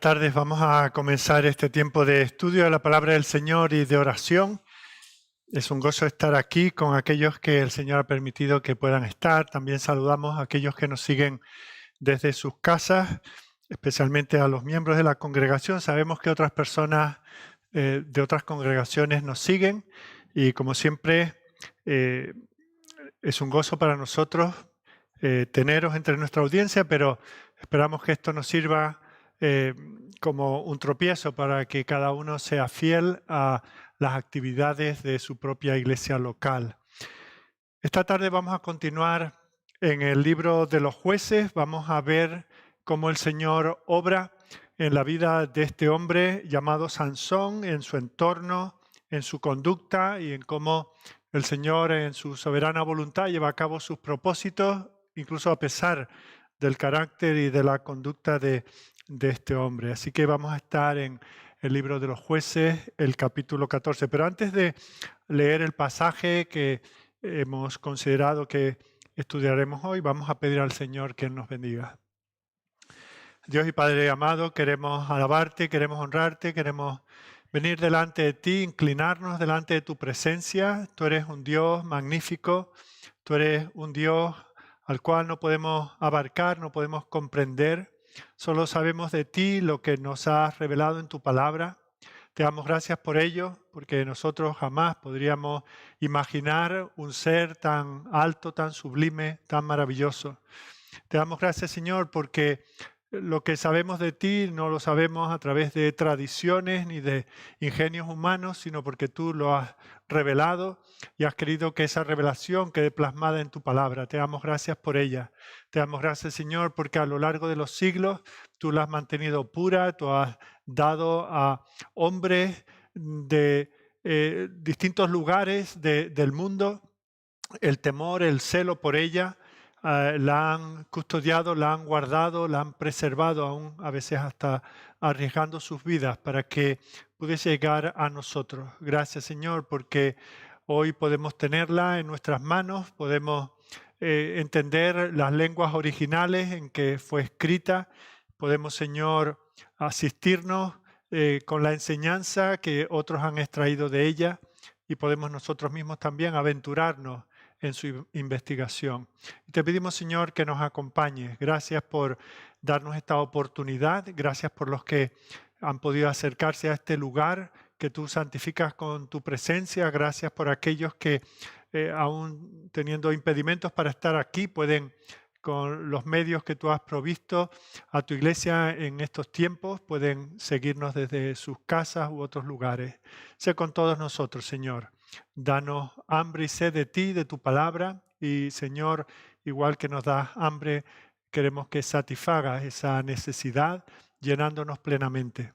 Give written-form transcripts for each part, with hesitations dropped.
tardes. Vamos a comenzar este tiempo de estudio de la palabra del Señor y de oración. Es un gozo estar aquí con aquellos que el Señor ha permitido que puedan estar. También saludamos a aquellos que nos siguen desde sus casas, especialmente a los miembros de la congregación. Sabemos que otras personas de otras congregaciones nos siguen y como siempre es un gozo para nosotros teneros entre nuestra audiencia, pero esperamos que esto nos sirva como un tropiezo para que cada uno sea fiel a las actividades de su propia iglesia local. Esta tarde vamos a continuar en el libro de los jueces. Vamos a ver cómo el Señor obra en la vida de este hombre llamado Sansón, en su entorno, en su conducta y en cómo el Señor en su soberana voluntad lleva a cabo sus propósitos, incluso a pesar del carácter y de la conducta de este hombre. Así que vamos a estar en el libro de los jueces, el capítulo 14. Pero antes de leer el pasaje que hemos considerado que estudiaremos hoy, vamos a pedir al Señor que nos bendiga. Dios y Padre amado, queremos alabarte, queremos honrarte, queremos venir delante de ti, inclinarnos delante de tu presencia. Tú eres un Dios magnífico, tú eres un Dios al cual no podemos abarcar, no podemos comprender. Solo sabemos de ti lo que nos has revelado en tu palabra. Te damos gracias por ello, porque nosotros jamás podríamos imaginar un ser tan alto, tan sublime, tan maravilloso. Te damos gracias, Señor, porque lo que sabemos de ti no lo sabemos a través de tradiciones ni de ingenios humanos, sino porque tú lo has revelado y has querido que esa revelación quede plasmada en tu palabra. Te damos gracias por ella. Te damos gracias, Señor, porque a lo largo de los siglos tú la has mantenido pura, tú has dado a hombres de distintos lugares del mundo el temor, el celo por ella. La han custodiado, la han guardado, la han preservado, aún a veces hasta arriesgando sus vidas para que pudiese llegar a nosotros. Gracias, Señor, porque hoy podemos tenerla en nuestras manos, podemos entender las lenguas originales en que fue escrita, podemos, Señor, asistirnos con la enseñanza que otros han extraído de ella y podemos nosotros mismos también aventurarnos en su investigación. Y te pedimos, Señor, que nos acompañes. Gracias por darnos esta oportunidad. Gracias por los que han podido acercarse a este lugar que tú santificas con tu presencia. Gracias por aquellos que, aún teniendo impedimentos para estar aquí, pueden, con los medios que tú has provisto a tu iglesia en estos tiempos, pueden seguirnos desde sus casas u otros lugares. Sé con todos nosotros, Señor. Danos hambre y sed de ti, de tu palabra. Y, Señor, igual que nos das hambre, queremos que satisfagas esa necesidad llenándonos plenamente.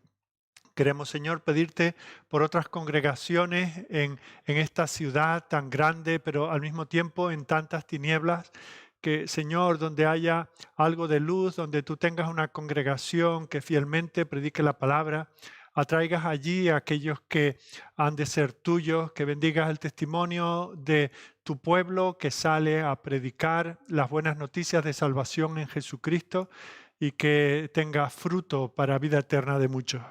Queremos, Señor, pedirte por otras congregaciones en esta ciudad tan grande, pero al mismo tiempo en tantas tinieblas, que, Señor, donde haya algo de luz, donde tú tengas una congregación que fielmente predique la palabra, atraigas allí a aquellos que han de ser tuyos, que bendigas el testimonio de tu pueblo que sale a predicar las buenas noticias de salvación en Jesucristo y que tenga fruto para vida eterna de muchos.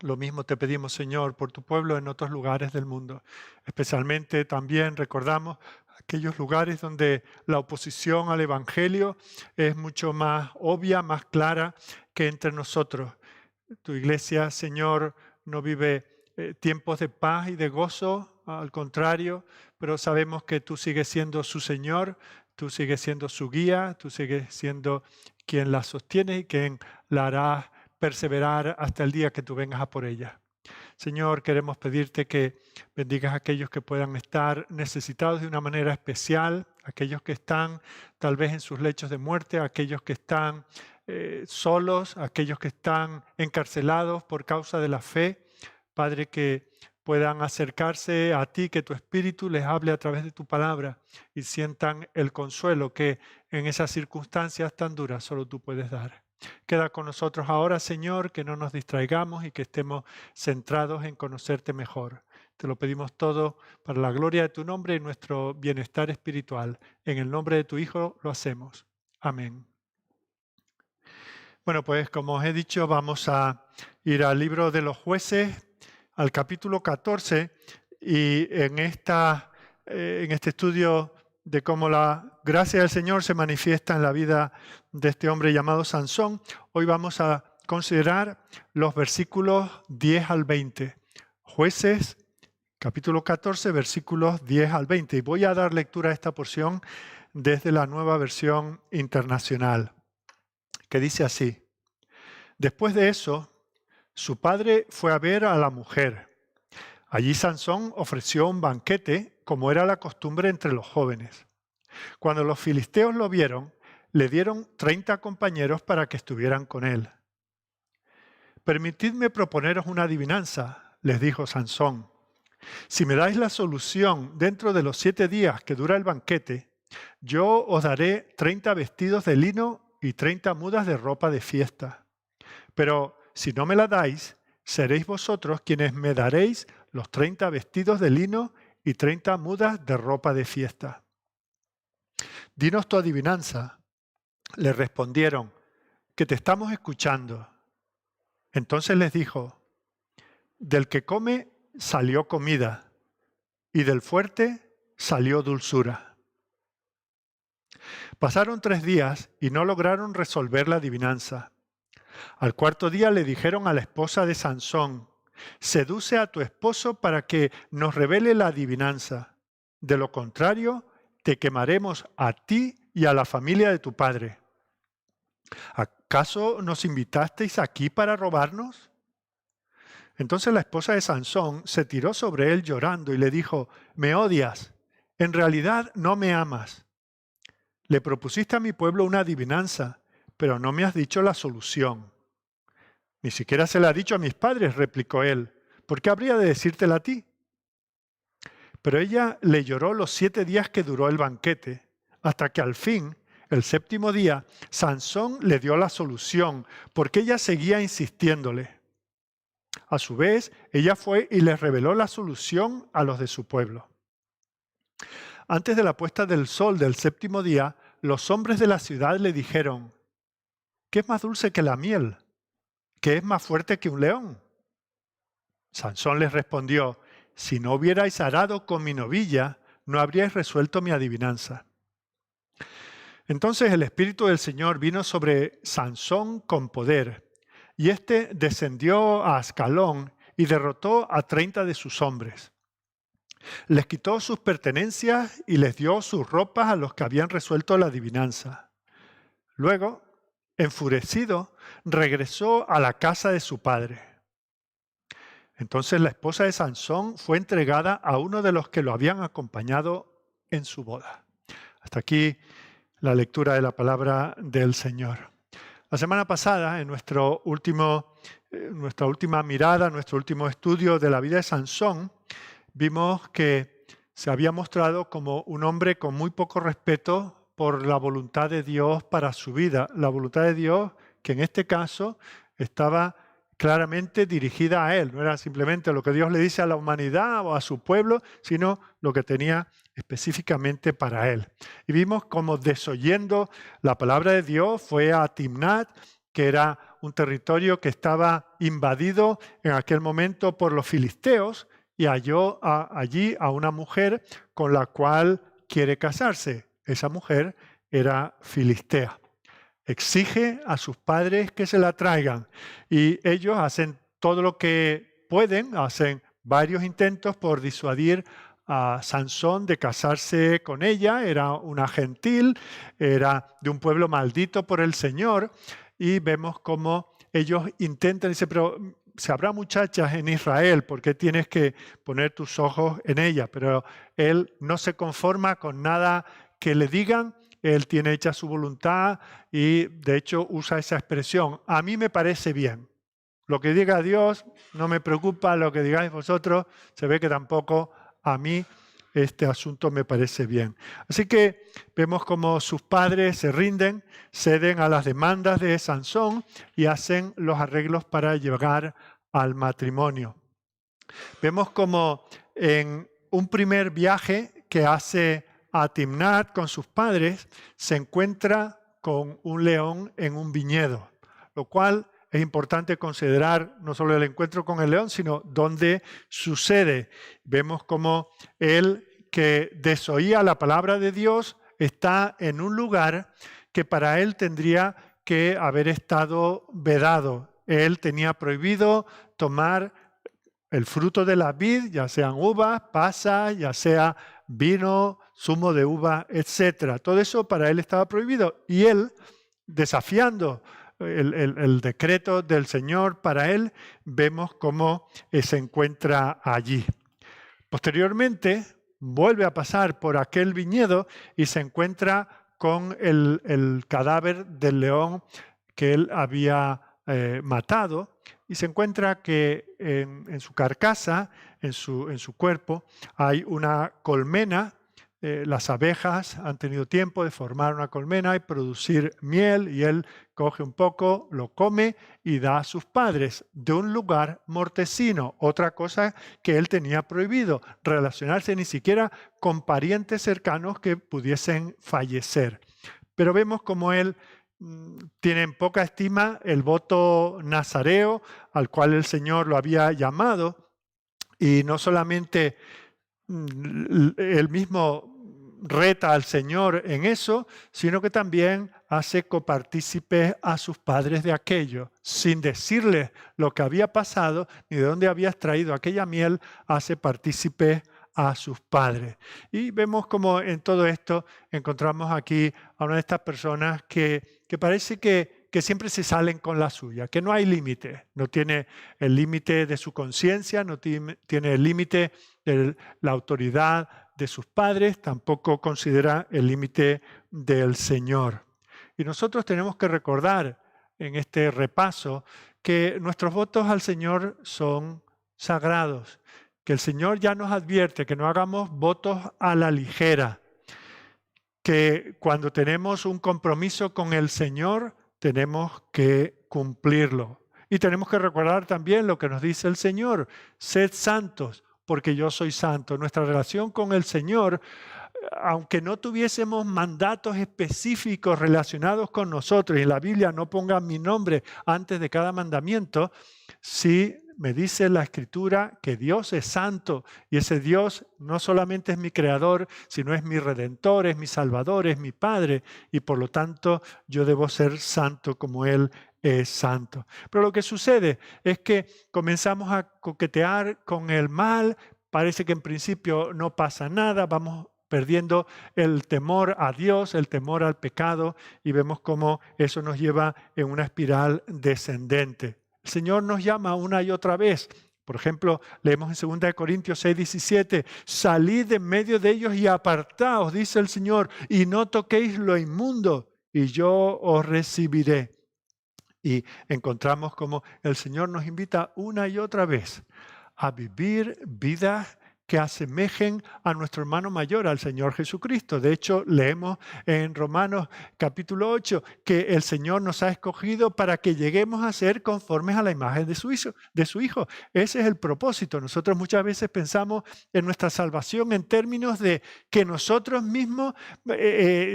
Lo mismo te pedimos, Señor, por tu pueblo en otros lugares del mundo. Especialmente también recordamos aquellos lugares donde la oposición al Evangelio es mucho más obvia, más clara que entre nosotros. Tu iglesia, Señor, no vive tiempos de paz y de gozo, al contrario, pero sabemos que tú sigues siendo su Señor, tú sigues siendo su guía, tú sigues siendo quien la sostiene y quien la hará perseverar hasta el día que tú vengas a por ella. Señor, queremos pedirte que bendigas a aquellos que puedan estar necesitados de una manera especial, aquellos que están tal vez en sus lechos de muerte, aquellos que están solos, aquellos que están encarcelados por causa de la fe. Padre, que puedan acercarse a ti, que tu Espíritu les hable a través de tu palabra y sientan el consuelo que en esas circunstancias tan duras solo tú puedes dar. Queda con nosotros ahora, Señor, que no nos distraigamos y que estemos centrados en conocerte mejor. Te lo pedimos todo para la gloria de tu nombre y nuestro bienestar espiritual. En el nombre de tu Hijo lo hacemos. Amén. Bueno, pues como os he dicho, vamos a ir al libro de los Jueces, al capítulo 14, y en este estudio de cómo la gracia del Señor se manifiesta en la vida de este hombre llamado Sansón, hoy vamos a considerar los versículos 10 al 20. Jueces, capítulo 14, versículos 10 al 20. Y voy a dar lectura a esta porción desde la Nueva Versión Internacional, que dice así: Después de eso, su padre fue a ver a la mujer. Allí Sansón ofreció un banquete, como era la costumbre entre los jóvenes. Cuando los filisteos lo vieron, le dieron 30 compañeros para que estuvieran con él. Permitidme proponeros una adivinanza, les dijo Sansón. Si me dais la solución dentro de los 7 días que dura el banquete, yo os daré 30 vestidos de lino y 30 mudas de ropa de fiesta. Pero si no me la dais, seréis vosotros quienes me daréis los 30 vestidos de lino y 30 mudas de ropa de fiesta. Dinos tu adivinanza. Le respondieron, que te estamos escuchando. Entonces les dijo, del que come salió comida, y del fuerte salió dulzura. Pasaron 3 días y no lograron resolver la adivinanza. Al cuarto día le dijeron a la esposa de Sansón, seduce a tu esposo para que nos revele la adivinanza. De lo contrario, te quemaremos a ti y a la familia de tu padre. ¿Acaso nos invitasteis aquí para robarnos? Entonces la esposa de Sansón se tiró sobre él llorando y le dijo, me odias, en realidad no me amas. Le propusiste a mi pueblo una adivinanza, pero no me has dicho la solución. Ni siquiera se la ha dicho a mis padres, replicó él. ¿Por qué habría de decírtela a ti? Pero ella le lloró los 7 días que duró el banquete, hasta que al fin, el 7º día, Sansón le dio la solución, porque ella seguía insistiéndole. A su vez, ella fue y le reveló la solución a los de su pueblo. Antes de la puesta del sol del 7º día, los hombres de la ciudad le dijeron, ¿qué es más dulce que la miel? ¿Qué es más fuerte que un león? Sansón les respondió, si no hubierais arado con mi novilla, no habríais resuelto mi adivinanza. Entonces el Espíritu del Señor vino sobre Sansón con poder, y éste descendió a Ascalón y derrotó a 30 de sus hombres. Les quitó sus pertenencias y les dio sus ropas a los que habían resuelto la adivinanza. Luego, enfurecido, regresó a la casa de su padre. Entonces la esposa de Sansón fue entregada a uno de los que lo habían acompañado en su boda. Hasta aquí la lectura de la palabra del Señor. La semana pasada, en nuestra última mirada, nuestro último estudio de la vida de Sansón, vimos que se había mostrado como un hombre con muy poco respeto por la voluntad de Dios para su vida. La voluntad de Dios que en este caso estaba claramente dirigida a él. No era simplemente lo que Dios le dice a la humanidad o a su pueblo, sino lo que tenía específicamente para él. Y vimos cómo desoyendo la palabra de Dios fue a Timnat, que era un territorio que estaba invadido en aquel momento por los filisteos, y halló allí a una mujer con la cual quiere casarse. Esa mujer era filistea. Exige a sus padres que se la traigan y ellos hacen todo lo que pueden, hacen varios intentos por disuadir a Sansón de casarse con ella. Era una gentil, era de un pueblo maldito por el Señor, y vemos cómo ellos intentan, dice, pero si habrá muchachas en Israel, ¿por qué tienes que poner tus ojos en ella? Pero él no se conforma con nada que le digan. Él tiene hecha su voluntad y de hecho usa esa expresión. A mí me parece bien. Lo que diga Dios no me preocupa, lo que digáis vosotros, se ve que tampoco a mí este asunto me parece bien. Así que vemos cómo sus padres se rinden, ceden a las demandas de Sansón y hacen los arreglos para llegar al matrimonio. Vemos como en un primer viaje que hace a Timnat con sus padres, se encuentra con un león en un viñedo. lo cual es importante considerar no solo el encuentro con el león, sino dónde sucede. Vemos como él, que desoía la palabra de Dios, está en un lugar que para él tendría que haber estado vedado. Él tenía prohibido tomar el fruto de la vid, ya sean uvas, pasas, ya sea vino, zumo de uva, etc. Todo eso para él estaba prohibido. Y él, desafiando el decreto del Señor para él, vemos cómo se encuentra allí. Posteriormente, vuelve a pasar por aquel viñedo y se encuentra con el cadáver del león que él había matado, y se encuentra que en su carcasa, en su cuerpo, hay una colmena. Las abejas han tenido tiempo de formar una colmena y producir miel, y él coge un poco, lo come y da a sus padres, de un lugar mortecino. Otra cosa que él tenía prohibido, relacionarse ni siquiera con parientes cercanos que pudiesen fallecer. Pero vemos como él tiene en poca estima el voto nazareo al cual el Señor lo había llamado, y no solamente él mismo reta al Señor en eso, sino que también hace copartícipes a sus padres de aquello, sin decirles lo que había pasado ni de dónde había extraído aquella miel, hace partícipes a sus padres. Y vemos como en todo esto encontramos aquí a una de estas personas que parece que siempre se salen con la suya, que no hay límite, no tiene el límite de su conciencia, no tiene el límite de la autoridad de sus padres, tampoco considera el límite del Señor. Y nosotros tenemos que recordar en este repaso que nuestros votos al Señor son sagrados, que el Señor ya nos advierte que no hagamos votos a la ligera, que cuando tenemos un compromiso con el Señor tenemos que cumplirlo. Y tenemos que recordar también lo que nos dice el Señor: sed santos, porque yo soy santo. Nuestra relación con el Señor, aunque no tuviésemos mandatos específicos relacionados con nosotros, y la Biblia no ponga mi nombre antes de cada mandamiento, sí me dice la Escritura que Dios es santo, y ese Dios no solamente es mi creador, sino es mi redentor, es mi salvador, es mi Padre, y por lo tanto yo debo ser santo como Él es santo. Pero lo que sucede es que comenzamos a coquetear con el mal, parece que en principio no pasa nada, vamos perdiendo el temor a Dios, el temor al pecado, y vemos cómo eso nos lleva en una espiral descendente. El Señor nos llama una y otra vez. Por ejemplo, leemos en 2 Corintios 6:17, salid de en medio de ellos y apartaos, dice el Señor, y no toquéis lo inmundo, y yo os recibiré. Y encontramos como el Señor nos invita una y otra vez a vivir vidas que asemejen a nuestro hermano mayor, al Señor Jesucristo. De hecho, leemos en Romanos capítulo 8 que el Señor nos ha escogido para que lleguemos a ser conformes a la imagen de su Hijo. Ese es el propósito. Nosotros muchas veces pensamos en nuestra salvación en términos de que nosotros mismos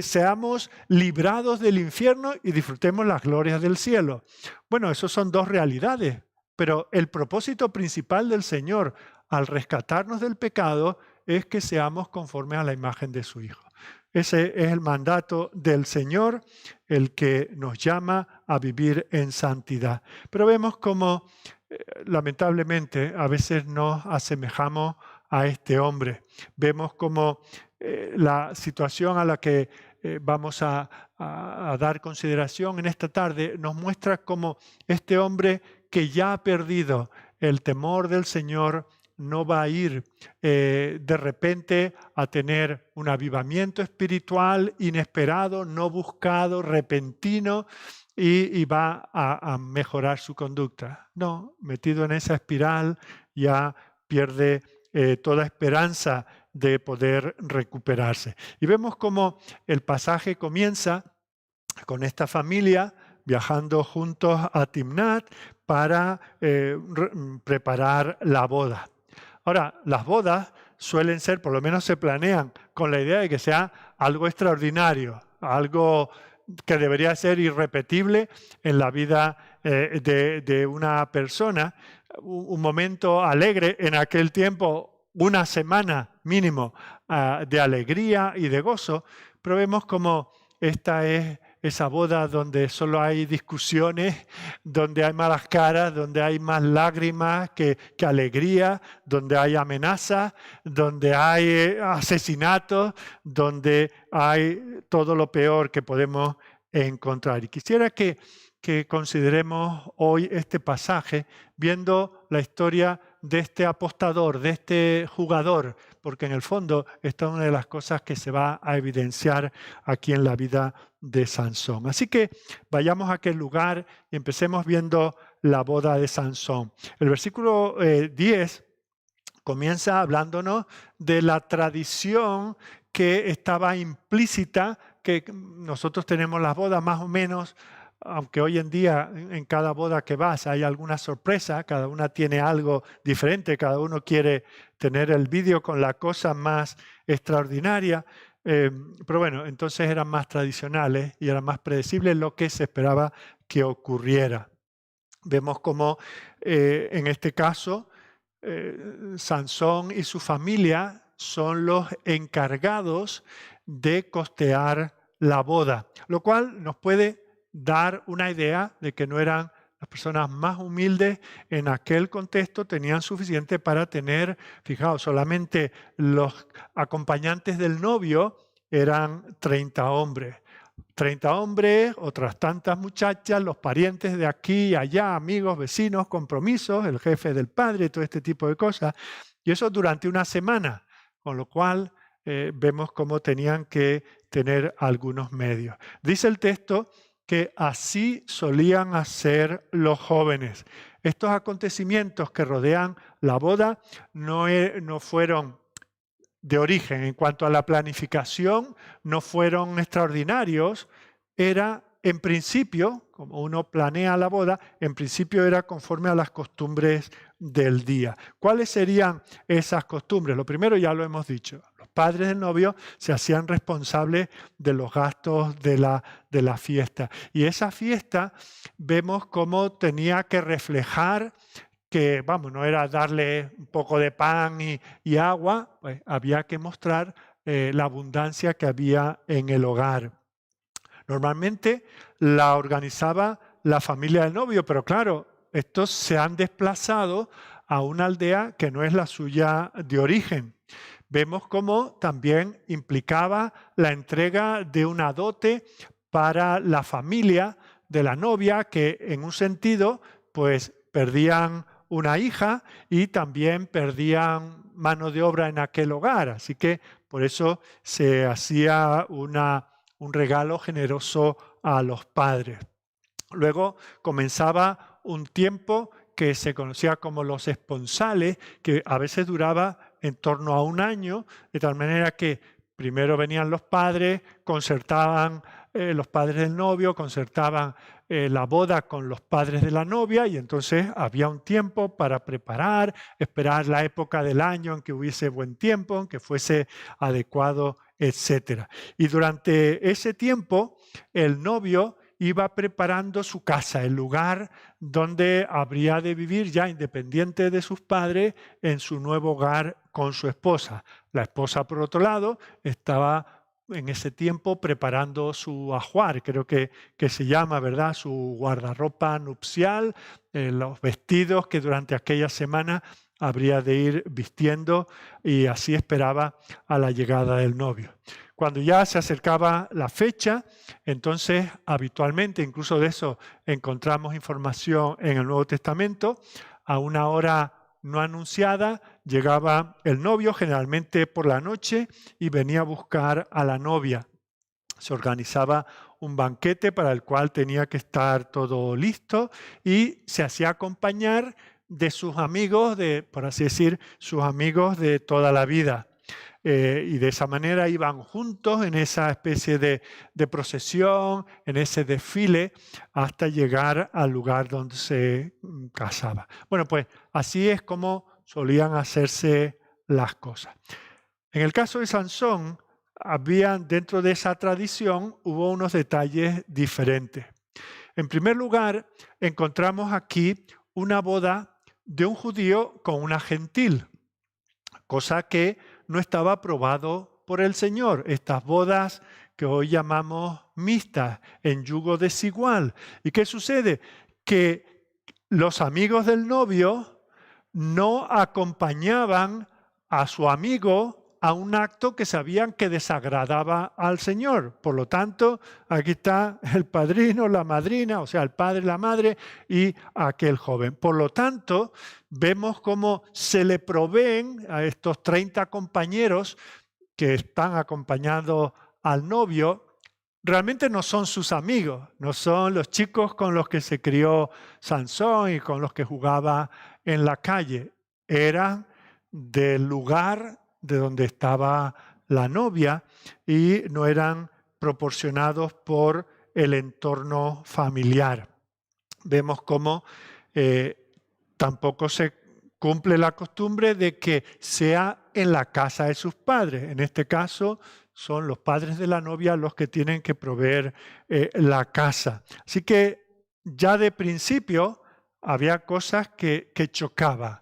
seamos librados del infierno y disfrutemos las glorias del cielo. Bueno, esos son dos realidades, pero el propósito principal del Señor al rescatarnos del pecado es que seamos conformes a la imagen de su Hijo. Ese es el mandato del Señor, el que nos llama a vivir en santidad. Pero vemos cómo, lamentablemente, a veces nos asemejamos a este hombre. Vemos cómo la situación a la que vamos a dar consideración en esta tarde nos muestra cómo este hombre que ya ha perdido el temor del Señor no va a ir de repente a tener un avivamiento espiritual inesperado, no buscado, repentino, y va a mejorar su conducta. No, metido en esa espiral ya pierde toda esperanza de poder recuperarse. Y vemos cómo el pasaje comienza con esta familia viajando juntos a Timnat para preparar la boda. Ahora, las bodas suelen ser, por lo menos se planean, con la idea de que sea algo extraordinario, algo que debería ser irrepetible en la vida de una persona. Un momento alegre en aquel tiempo, una semana mínimo de alegría y de gozo, pero vemos como esta es esa boda donde solo hay discusiones, donde hay malas caras, donde hay más lágrimas que alegría, donde hay amenazas, donde hay asesinatos, donde hay todo lo peor que podemos encontrar. Y quisiera que consideremos hoy este pasaje viendo la historia de este apostador, de este jugador, porque en el fondo esta es una de las cosas que se va a evidenciar aquí en la vida de Sansón. Así que vayamos a aquel lugar y empecemos viendo la boda de Sansón. El versículo 10 comienza hablándonos de la tradición que estaba implícita, que nosotros tenemos las bodas más o menos, aunque hoy en día en cada boda que vas hay alguna sorpresa, cada una tiene algo diferente, cada uno quiere tener el vídeo con la cosa más extraordinaria, pero bueno, entonces eran más tradicionales y eran más predecibles lo que se esperaba que ocurriera. Vemos como en este caso Sansón y su familia son los encargados de costear la boda, lo cual nos puede dar una idea de que no eran las personas más humildes en aquel contexto, tenían suficiente para tener, fijaos, solamente los acompañantes del novio eran 30 hombres. 30 hombres, otras tantas muchachas, los parientes de aquí y allá, amigos, vecinos, compromisos, el jefe del padre, todo este tipo de cosas. Y eso durante una semana, con lo cual vemos cómo tenían que tener algunos medios. Dice el texto que así solían hacer los jóvenes. Estos acontecimientos que rodean la boda no fueron de origen, en cuanto a la planificación, no fueron extraordinarios. Era, en principio, como uno planea la boda, en principio era conforme a las costumbres del día. ¿Cuáles serían esas costumbres? Lo primero ya lo hemos dicho. Los padres del novio se hacían responsables de los gastos de la fiesta. Y esa fiesta vemos cómo tenía que reflejar que, vamos, no era darle un poco de pan y agua, pues había que mostrar la abundancia que había en el hogar. Normalmente la organizaba la familia del novio, pero claro, estos se han desplazado a una aldea que no es la suya de origen. Vemos cómo también implicaba la entrega de una dote para la familia de la novia, que en un sentido, pues perdían una hija y también perdían mano de obra en aquel hogar. Así que por eso se hacía un regalo generoso a los padres. Luego comenzaba un tiempo que se conocía como los esponsales, que a veces duraba en torno a un año, de tal manera que primero venían los padres, concertaban los padres del novio, concertaban la boda con los padres de la novia y entonces había un tiempo para preparar, esperar la época del año en que hubiese buen tiempo, en que fuese adecuado, etc. Y durante ese tiempo el novio iba preparando su casa, el lugar donde habría de vivir ya independiente de sus padres en su nuevo hogar con su esposa. La esposa, por otro lado, estaba en ese tiempo preparando su ajuar, creo que se llama, ¿verdad? Su guardarropa nupcial, los vestidos que durante aquella semana habría de ir vistiendo y así esperaba a la llegada del novio. Cuando ya se acercaba la fecha, entonces habitualmente, incluso de eso encontramos información en el Nuevo Testamento, a una hora no anunciada, llegaba el novio, generalmente por la noche, y venía a buscar a la novia. Se organizaba un banquete para el cual tenía que estar todo listo y se hacía acompañar de sus amigos, por así decir, sus amigos de toda la vida. Y de esa manera iban juntos en esa especie de procesión, en ese desfile, hasta llegar al lugar donde se casaba. Bueno, pues así es como solían hacerse las cosas. En el caso de Sansón, dentro de esa tradición hubo unos detalles diferentes. En primer lugar, encontramos aquí una boda de un judío con una gentil, cosa que no estaba aprobado por el Señor. Estas bodas que hoy llamamos mixtas, en yugo desigual. ¿Y qué sucede? Que los amigos del novio no acompañaban a su amigo a un acto que sabían que desagradaba al Señor. Por lo tanto, aquí está el padrino, la madrina, o sea, el padre, la madre y aquel joven. Por lo tanto, vemos cómo se le proveen a estos 30 compañeros que están acompañando al novio. Realmente no son sus amigos, no son los chicos con los que se crió Sansón y con los que jugaba en la calle. Eran del lugar de donde estaba la novia y no eran proporcionados por el entorno familiar. Vemos cómo tampoco se cumple la costumbre de que sea en la casa de sus padres. En este caso, son los padres de la novia los que tienen que proveer la casa. Así que ya de principio había cosas que chocaban.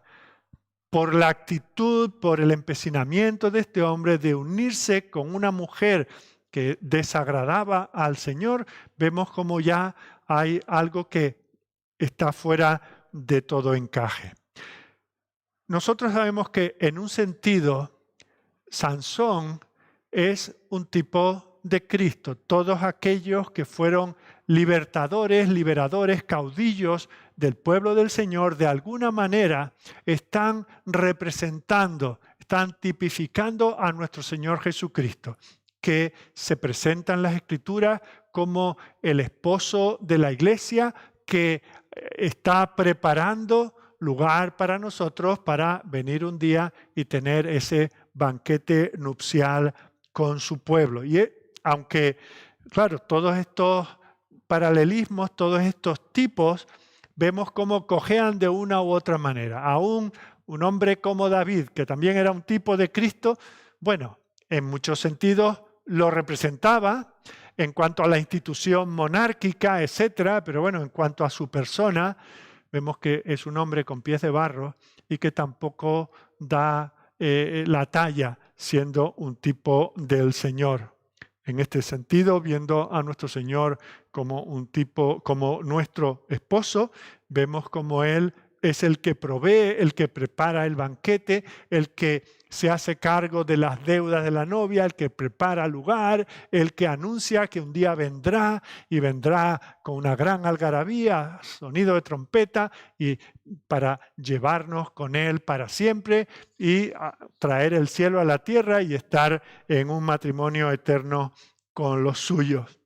Por la actitud, por el empecinamiento de este hombre de unirse con una mujer que desagradaba al Señor, vemos como ya hay algo que está fuera de todo encaje. Nosotros sabemos que en un sentido, Sansón es un tipo de Cristo. Todos aquellos que fueron liberadores, caudillos del pueblo del Señor, de alguna manera están representando, están tipificando a nuestro Señor Jesucristo, que se presenta en las Escrituras como el esposo de la iglesia que está preparando lugar para nosotros para venir un día y tener ese banquete nupcial con su pueblo. Y aunque, claro, todos estos paralelismos, todos estos tipos, vemos cómo cojean de una u otra manera. Aún un hombre como David, que también era un tipo de Cristo, bueno, en muchos sentidos lo representaba en cuanto a la institución monárquica, etcétera, pero bueno, en cuanto a su persona, vemos que es un hombre con pies de barro y que tampoco da la talla siendo un tipo del Señor. En este sentido, viendo a nuestro Señor como un tipo, como nuestro esposo, vemos como Él es el que provee, el que prepara el banquete, el que se hace cargo de las deudas de la novia, el que prepara el lugar, el que anuncia que un día vendrá y vendrá con una gran algarabía, sonido de trompeta, y para llevarnos con Él para siempre y traer el cielo a la tierra y estar en un matrimonio eterno con los suyos.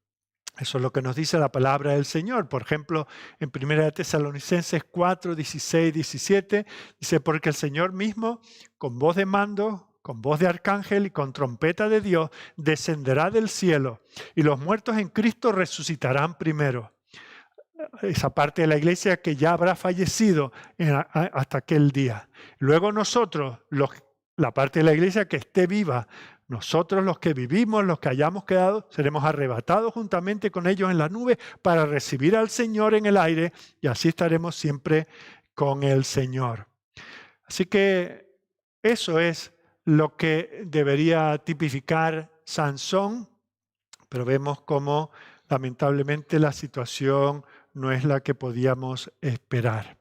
Eso es lo que nos dice la palabra del Señor. Por ejemplo, en 1 Tesalonicenses 4, 16, 17, dice, porque el Señor mismo, con voz de mando, con voz de arcángel y con trompeta de Dios, descenderá del cielo y los muertos en Cristo resucitarán primero. Esa parte de la iglesia que ya habrá fallecido hasta aquel día. Luego nosotros, la parte de la iglesia que esté viva, nosotros los que vivimos, los que hayamos quedado, seremos arrebatados juntamente con ellos en la nube para recibir al Señor en el aire y así estaremos siempre con el Señor. Así que eso es lo que debería tipificar Sansón, pero vemos cómo lamentablemente la situación no es la que podíamos esperar.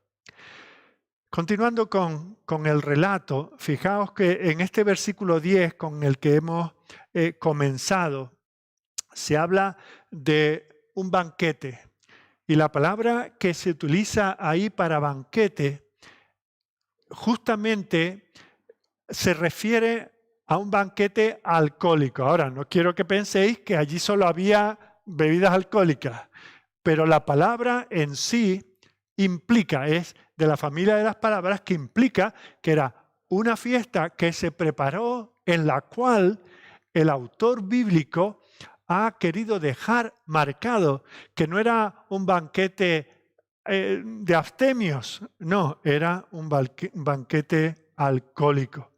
Continuando con el relato, fijaos que en este versículo 10 con el que hemos comenzado, se habla de un banquete. Y la palabra que se utiliza ahí para banquete justamente se refiere a un banquete alcohólico. Ahora, no quiero que penséis que allí solo había bebidas alcohólicas, pero la palabra en sí implica, es de la familia de las palabras que implica que era una fiesta que se preparó en la cual el autor bíblico ha querido dejar marcado que no era un banquete de abstemios, no, era un banquete alcohólico.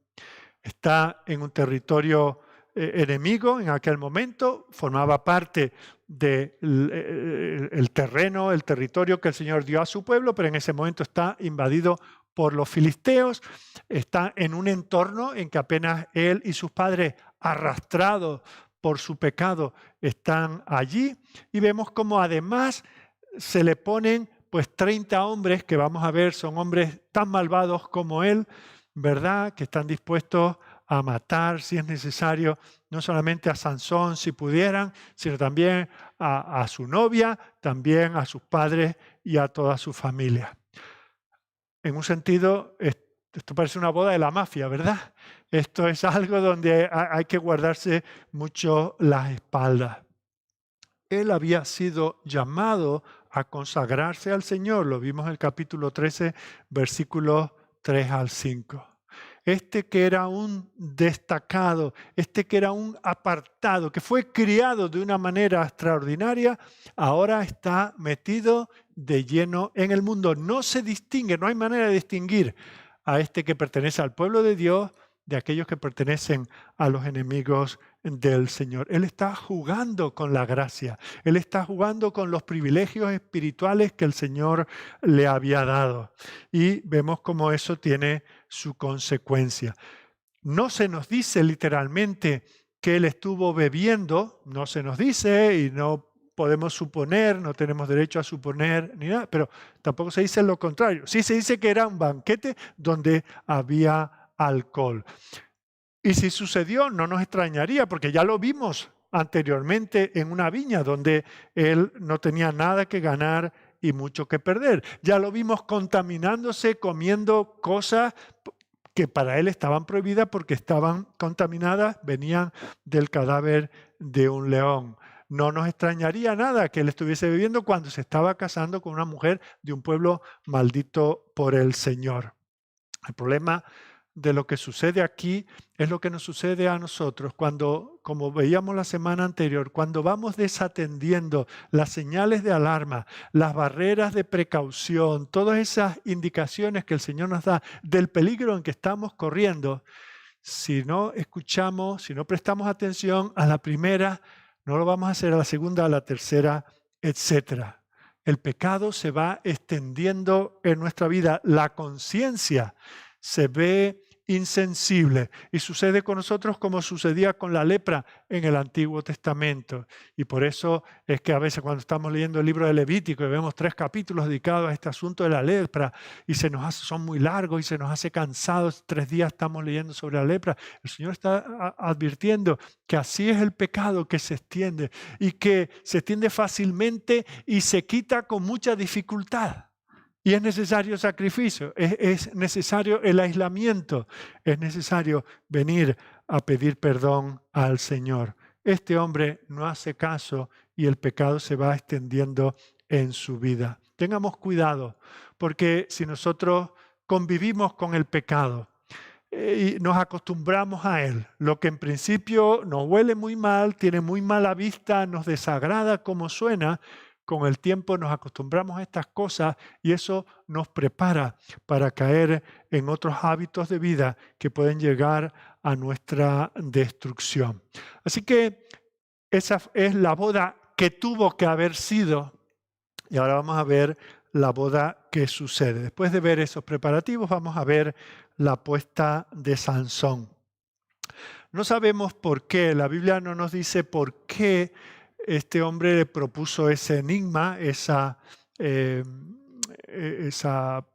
Está en un territorio enemigo en aquel momento, formaba parte del terreno, el territorio que el Señor dio a su pueblo, pero en ese momento está invadido por los filisteos, está en un entorno en que apenas él y sus padres, arrastrados por su pecado, están allí, y vemos como además se le ponen pues 30 hombres que vamos a ver son hombres tan malvados como él, ¿verdad? Que están dispuestos a matar si es necesario, no solamente a Sansón si pudieran, sino también a su novia, también a sus padres y a toda su familia. En un sentido, esto parece una boda de la mafia, ¿verdad? Esto es algo donde hay que guardarse mucho las espaldas. Él había sido llamado a consagrarse al Señor, lo vimos en el capítulo 13, versículos 3 al 5. Este que era un destacado, este que era un apartado, que fue criado de una manera extraordinaria, ahora está metido de lleno en el mundo. No se distingue, no hay manera de distinguir a este que pertenece al pueblo de Dios de aquellos que pertenecen a los enemigos del Señor. Él está jugando con la gracia, él está jugando con los privilegios espirituales que el Señor le había dado. Y vemos cómo eso tiene su consecuencia. No se nos dice literalmente que él estuvo bebiendo, no se nos dice y no podemos suponer, no tenemos derecho a suponer ni nada, pero tampoco se dice lo contrario. Sí se dice que era un banquete donde había alcohol. Y si sucedió, no nos extrañaría, porque ya lo vimos anteriormente en una viña donde él no tenía nada que ganar y mucho que perder. Ya lo vimos contaminándose, comiendo cosas que para él estaban prohibidas porque estaban contaminadas, venían del cadáver de un león. No nos extrañaría nada que él estuviese bebiendo cuando se estaba casando con una mujer de un pueblo maldito por el Señor. El problema de lo que sucede aquí es lo que nos sucede a nosotros cuando, como veíamos la semana anterior, cuando vamos desatendiendo las señales de alarma, las barreras de precaución, todas esas indicaciones que el Señor nos da del peligro en que estamos corriendo, si no escuchamos, si no prestamos atención a la primera, no lo vamos a hacer a la segunda, a la tercera, etcétera. El pecado se va extendiendo en nuestra vida. La conciencia se ve insensible y sucede con nosotros como sucedía con la lepra en el Antiguo Testamento. Y por eso es que a veces cuando estamos leyendo el libro de Levítico y vemos 3 capítulos dedicados a este asunto de la lepra y son muy largos y se nos hace cansados, 3 días estamos leyendo sobre la lepra, el Señor está advirtiendo que así es el pecado que se extiende y que se extiende fácilmente y se quita con mucha dificultad. Y es necesario sacrificio, es necesario el aislamiento, es necesario venir a pedir perdón al Señor. Este hombre no hace caso y el pecado se va extendiendo en su vida. Tengamos cuidado, porque si nosotros convivimos con el pecado y nos acostumbramos a él, lo que en principio nos huele muy mal, tiene muy mala vista, nos desagrada como suena, con el tiempo nos acostumbramos a estas cosas y eso nos prepara para caer en otros hábitos de vida que pueden llegar a nuestra destrucción. Así que esa es la boda que tuvo que haber sido y ahora vamos a ver la boda que sucede. Después de ver esos preparativos, vamos a ver la puesta de Sansón. No sabemos por qué, la Biblia no nos dice por qué este hombre le propuso ese enigma, esa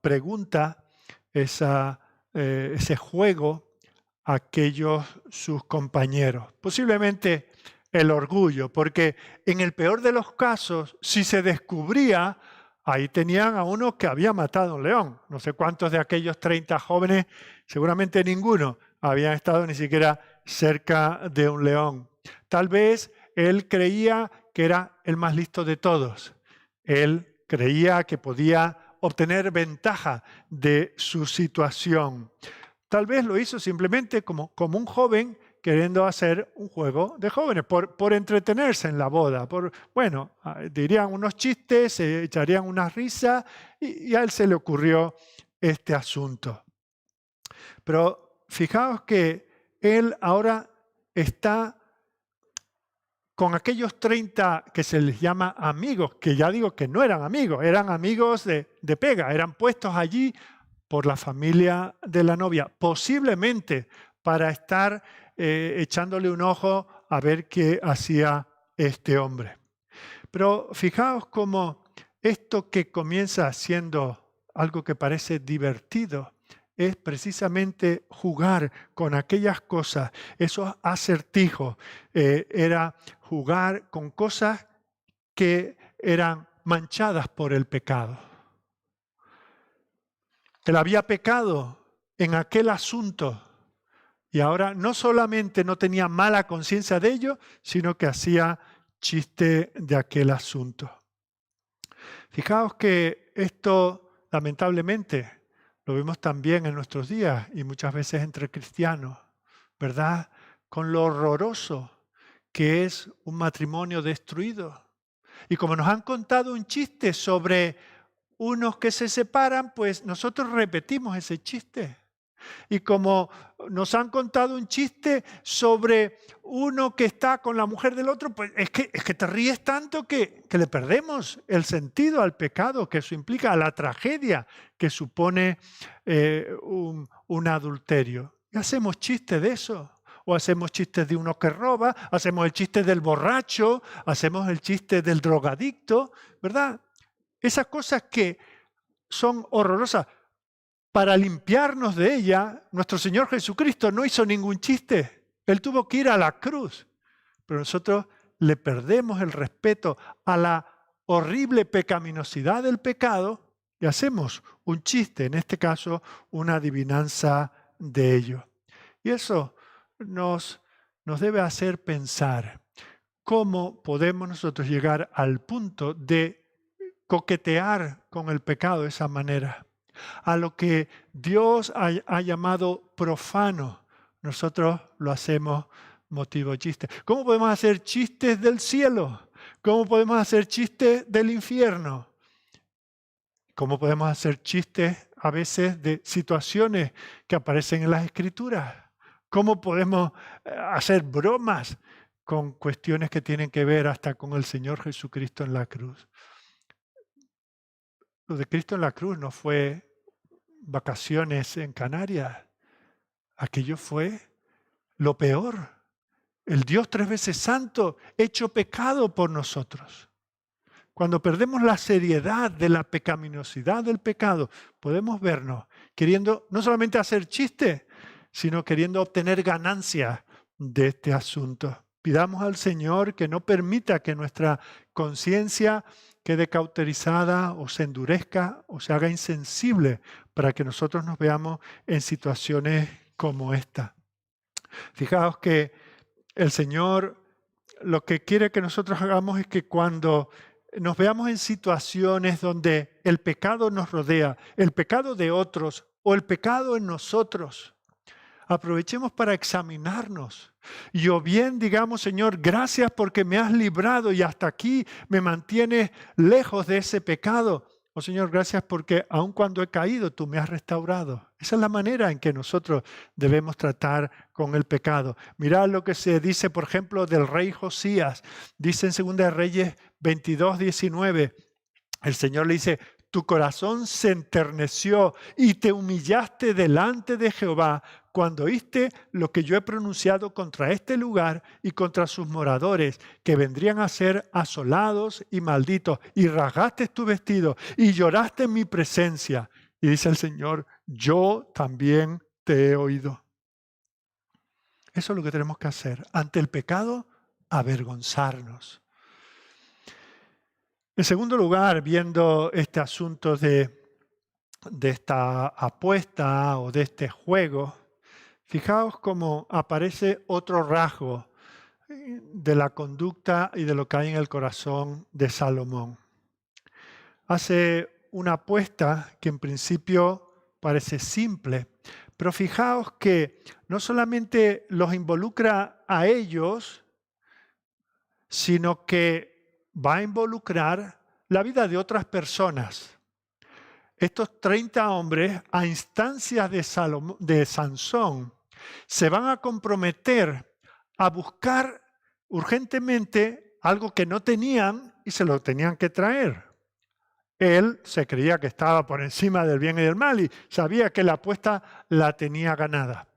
pregunta, ese juego a aquellos sus compañeros. Posiblemente el orgullo, porque en el peor de los casos, si se descubría, ahí tenían a uno que había matado a un león. No sé cuántos de aquellos 30 jóvenes, seguramente ninguno, habían estado ni siquiera cerca de un león. Tal vez él creía que era el más listo de todos. Él creía que podía obtener ventaja de su situación. Tal vez lo hizo simplemente como un joven queriendo hacer un juego de jóvenes, por entretenerse en la boda. Dirían unos chistes, se echarían unas risas y a él se le ocurrió este asunto. Pero fijaos que él ahora está con aquellos 30 que se les llama amigos, que ya digo que no eran amigos de pega, eran puestos allí por la familia de la novia, posiblemente para estar echándole un ojo a ver qué hacía este hombre. Pero fijaos cómo esto que comienza siendo algo que parece divertido, es precisamente jugar con aquellas cosas, esos acertijos. Era jugar con cosas que eran manchadas por el pecado. Él había pecado en aquel asunto y ahora no solamente no tenía mala conciencia de ello, sino que hacía chiste de aquel asunto. Fijaos que esto, lamentablemente, lo vemos también en nuestros días y muchas veces entre cristianos, ¿verdad? Con lo horroroso que es un matrimonio destruido. Y como nos han contado un chiste sobre unos que se separan, pues nosotros repetimos ese chiste. Y como nos han contado un chiste sobre uno que está con la mujer del otro, pues es que te ríes tanto que le perdemos el sentido al pecado que eso implica, a la tragedia que supone un adulterio. Y hacemos chistes de eso. O hacemos chistes de uno que roba, hacemos el chiste del borracho, hacemos el chiste del drogadicto, ¿verdad? Esas cosas que son horrorosas. Para limpiarnos de ella, nuestro Señor Jesucristo no hizo ningún chiste. Él tuvo que ir a la cruz. Pero nosotros le perdemos el respeto a la horrible pecaminosidad del pecado y hacemos un chiste, en este caso una adivinanza de ello. Y eso nos debe hacer pensar cómo podemos nosotros llegar al punto de coquetear con el pecado de esa manera. A lo que Dios ha llamado profano, nosotros lo hacemos motivo de chiste. ¿Cómo podemos hacer chistes del cielo? ¿Cómo podemos hacer chistes del infierno? ¿Cómo podemos hacer chistes a veces de situaciones que aparecen en las Escrituras? ¿Cómo podemos hacer bromas con cuestiones que tienen que ver hasta con el Señor Jesucristo en la cruz? Lo de Cristo en la cruz no fue vacaciones en Canarias. Aquello fue lo peor. El Dios 3 veces santo hecho pecado por nosotros. Cuando perdemos la seriedad de la pecaminosidad del pecado, podemos vernos queriendo no solamente hacer chistes, sino queriendo obtener ganancia de este asunto. Pidamos al Señor que no permita que nuestra conciencia quede cauterizada o se endurezca o se haga insensible para que nosotros nos veamos en situaciones como esta. Fijaos que el Señor lo que quiere que nosotros hagamos es que cuando nos veamos en situaciones donde el pecado nos rodea, el pecado de otros o el pecado en nosotros, aprovechemos para examinarnos. Y o bien digamos, Señor, gracias porque me has librado y hasta aquí me mantienes lejos de ese pecado. Oh Señor, gracias porque aun cuando he caído, tú me has restaurado. Esa es la manera en que nosotros debemos tratar con el pecado. Mirad lo que se dice, por ejemplo, del rey Josías. Dice en 2 Reyes 22, 19. El Señor le dice, tu corazón se enterneció y te humillaste delante de Jehová cuando oíste lo que yo he pronunciado contra este lugar y contra sus moradores, que vendrían a ser asolados y malditos, y rasgaste tu vestido y lloraste en mi presencia. Y dice el Señor, yo también te he oído. Eso es lo que tenemos que hacer. Ante el pecado, avergonzarnos. En segundo lugar, viendo este asunto de esta apuesta o de este juego, fijaos cómo aparece otro rasgo de la conducta y de lo que hay en el corazón de Salomón. Hace una apuesta que en principio parece simple, pero fijaos que no solamente los involucra a ellos, sino que va a involucrar la vida de otras personas. Estos 30 hombres, a instancias de Sansón, se van a comprometer a buscar urgentemente algo que no tenían y se lo tenían que traer. Él se creía que estaba por encima del bien y del mal y sabía que la apuesta la tenía ganada.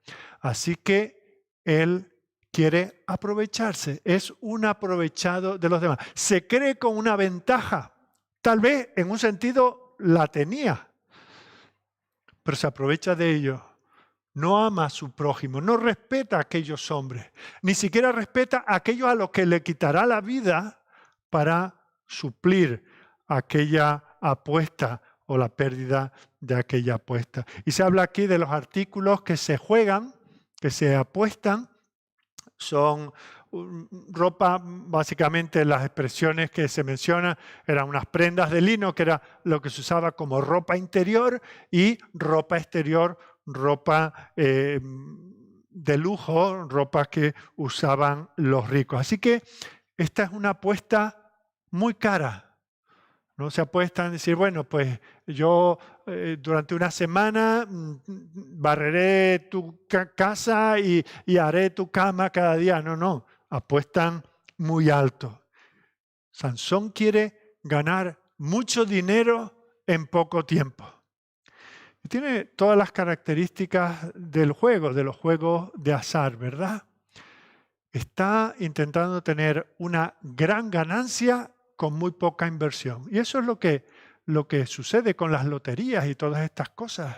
Así que él quiere aprovecharse, es un aprovechado de los demás. Se cree con una ventaja, tal vez en un sentido la tenía, pero se aprovecha de ello. No ama a su prójimo, no respeta a aquellos hombres, ni siquiera respeta a aquellos a los que le quitará la vida para suplir aquella apuesta o la pérdida de aquella apuesta. Y se habla aquí de los artículos que se juegan, que se apuestan, son ropa, básicamente las expresiones que se mencionan eran unas prendas de lino, que era lo que se usaba como ropa interior, y ropa exterior, ropa de lujo, ropa que usaban los ricos. Así que esta es una apuesta muy cara. No se apuestan a decir, bueno, pues yo durante una semana barreré tu casa y haré tu cama cada día. No, apuestan muy alto. Sansón quiere ganar mucho dinero en poco tiempo. Y tiene todas las características del juego, de los juegos de azar, ¿verdad? Está intentando tener una gran ganancia con muy poca inversión. Y eso es lo que sucede con las loterías y todas estas cosas.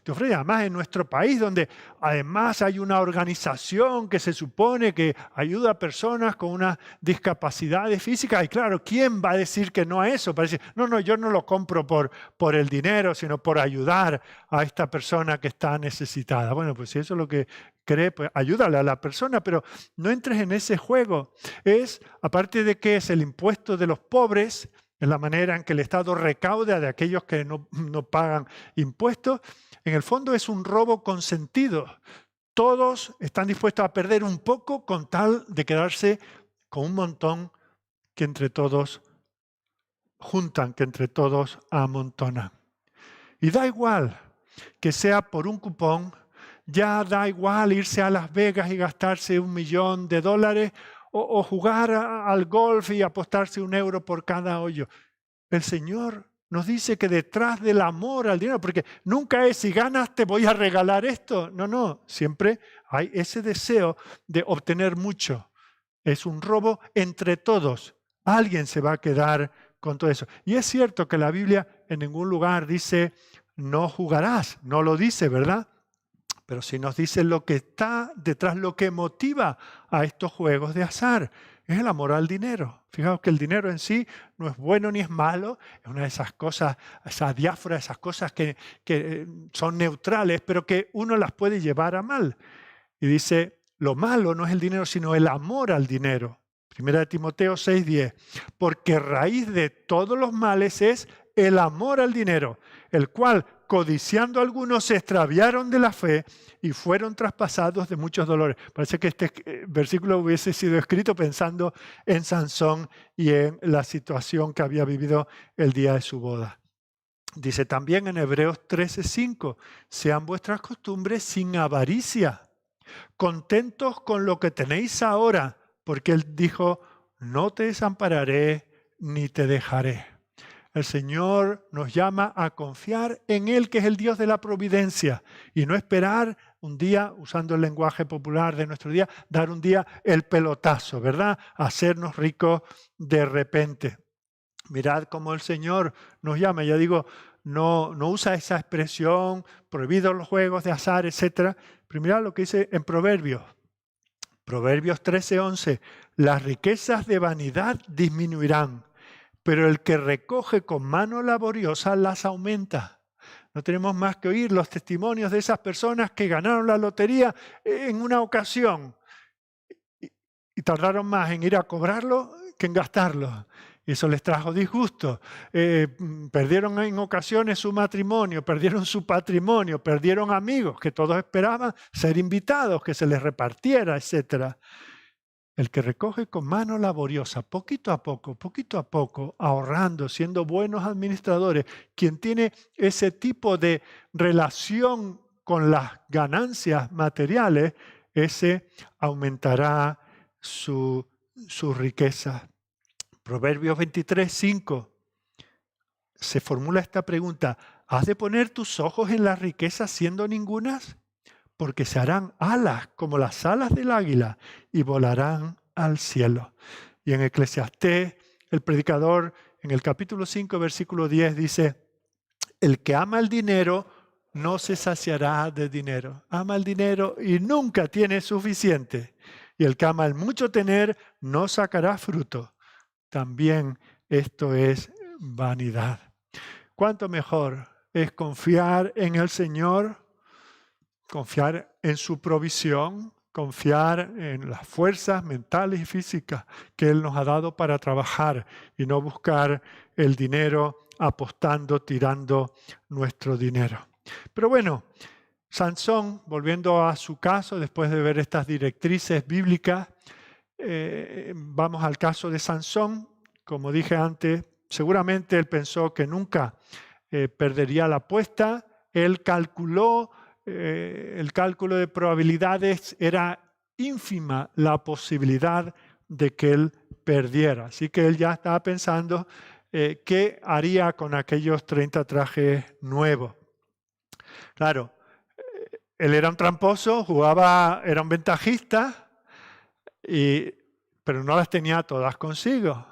Te ofrece, además, en nuestro país, donde además hay una organización que se supone que ayuda a personas con unas discapacidades físicas. Y claro, ¿quién va a decir que no a eso? Para decir, no, yo no lo compro por el dinero, sino por ayudar a esta persona que está necesitada. Bueno, pues si eso es lo que cree, pues ayúdale a la persona, pero no entres en ese juego. Es, aparte de que es el impuesto de los pobres, es la manera en que el Estado recauda de aquellos que no pagan impuestos, en el fondo es un robo consentido. Todos están dispuestos a perder un poco con tal de quedarse con un montón que entre todos juntan, que entre todos amontonan. Y da igual que sea por un cupón, ya da igual irse a Las Vegas y gastarse $1.000.000 o jugar al golf y apostarse €1 por cada hoyo. El Señor nos dice que detrás del amor al dinero, porque nunca es si ganas te voy a regalar esto. No, siempre hay ese deseo de obtener mucho. Es un robo entre todos. Alguien se va a quedar con todo eso. Y es cierto que la Biblia en ningún lugar dice no jugarás, no lo dice, ¿verdad? Pero sí nos dice lo que está detrás, lo que motiva a estos juegos de azar. Es el amor al dinero. Fijaos que el dinero en sí no es bueno ni es malo. Es una de esas cosas, esas diáforas, esas cosas que son neutrales, pero que uno las puede llevar a mal. Y dice, lo malo no es el dinero, sino el amor al dinero. Primera de Timoteo 6:10. Porque raíz de todos los males es el amor al dinero, el cual, codiciando algunos, se extraviaron de la fe y fueron traspasados de muchos dolores. Parece que este versículo hubiese sido escrito pensando en Sansón y en la situación que había vivido el día de su boda. Dice también en Hebreos 13:5, sean vuestras costumbres sin avaricia, contentos con lo que tenéis ahora, porque Él dijo, no te desampararé ni te dejaré. El Señor nos llama a confiar en Él, que es el Dios de la providencia, y no esperar un día, usando el lenguaje popular de nuestro día, dar un día el pelotazo, ¿verdad? Hacernos ricos de repente. Mirad cómo el Señor nos llama. Ya digo, no usa esa expresión, prohibidos los juegos de azar, etc. Pero mirad lo que dice en Proverbios. Proverbios 13:11. Las riquezas de vanidad disminuirán, pero el que recoge con mano laboriosa las aumenta. No tenemos más que oír los testimonios de esas personas que ganaron la lotería en una ocasión y tardaron más en ir a cobrarlo que en gastarlo. Eso les trajo disgusto. Perdieron en ocasiones su matrimonio, perdieron su patrimonio, perdieron amigos que todos esperaban ser invitados, que se les repartiera, etc. El que recoge con mano laboriosa, poquito a poco, ahorrando, siendo buenos administradores, quien tiene ese tipo de relación con las ganancias materiales, ese aumentará su riqueza. Proverbios 23:5 se formula esta pregunta: ¿has de poner tus ojos en las riquezas siendo ningunas? Porque se harán alas como las alas del águila y volarán al cielo. Y en Eclesiastés, el predicador, en el capítulo 5, versículo 10, dice: el que ama el dinero no se saciará de dinero. Ama el dinero y nunca tiene suficiente. Y el que ama el mucho tener no sacará fruto. También esto es vanidad. ¿Cuánto mejor es confiar en el Señor, confiar en su provisión, confiar en las fuerzas mentales y físicas que Él nos ha dado para trabajar y no buscar el dinero apostando, tirando nuestro dinero? Pero bueno, Sansón, volviendo a su caso, después de ver estas directrices bíblicas, vamos al caso de Sansón. Como dije antes, seguramente él pensó que nunca perdería la apuesta. Él calculó, el cálculo de probabilidades era ínfima la posibilidad de que él perdiera. Así que él ya estaba pensando qué haría con aquellos 30 trajes nuevos. Claro, él era un tramposo, era un ventajista, pero no las tenía todas consigo.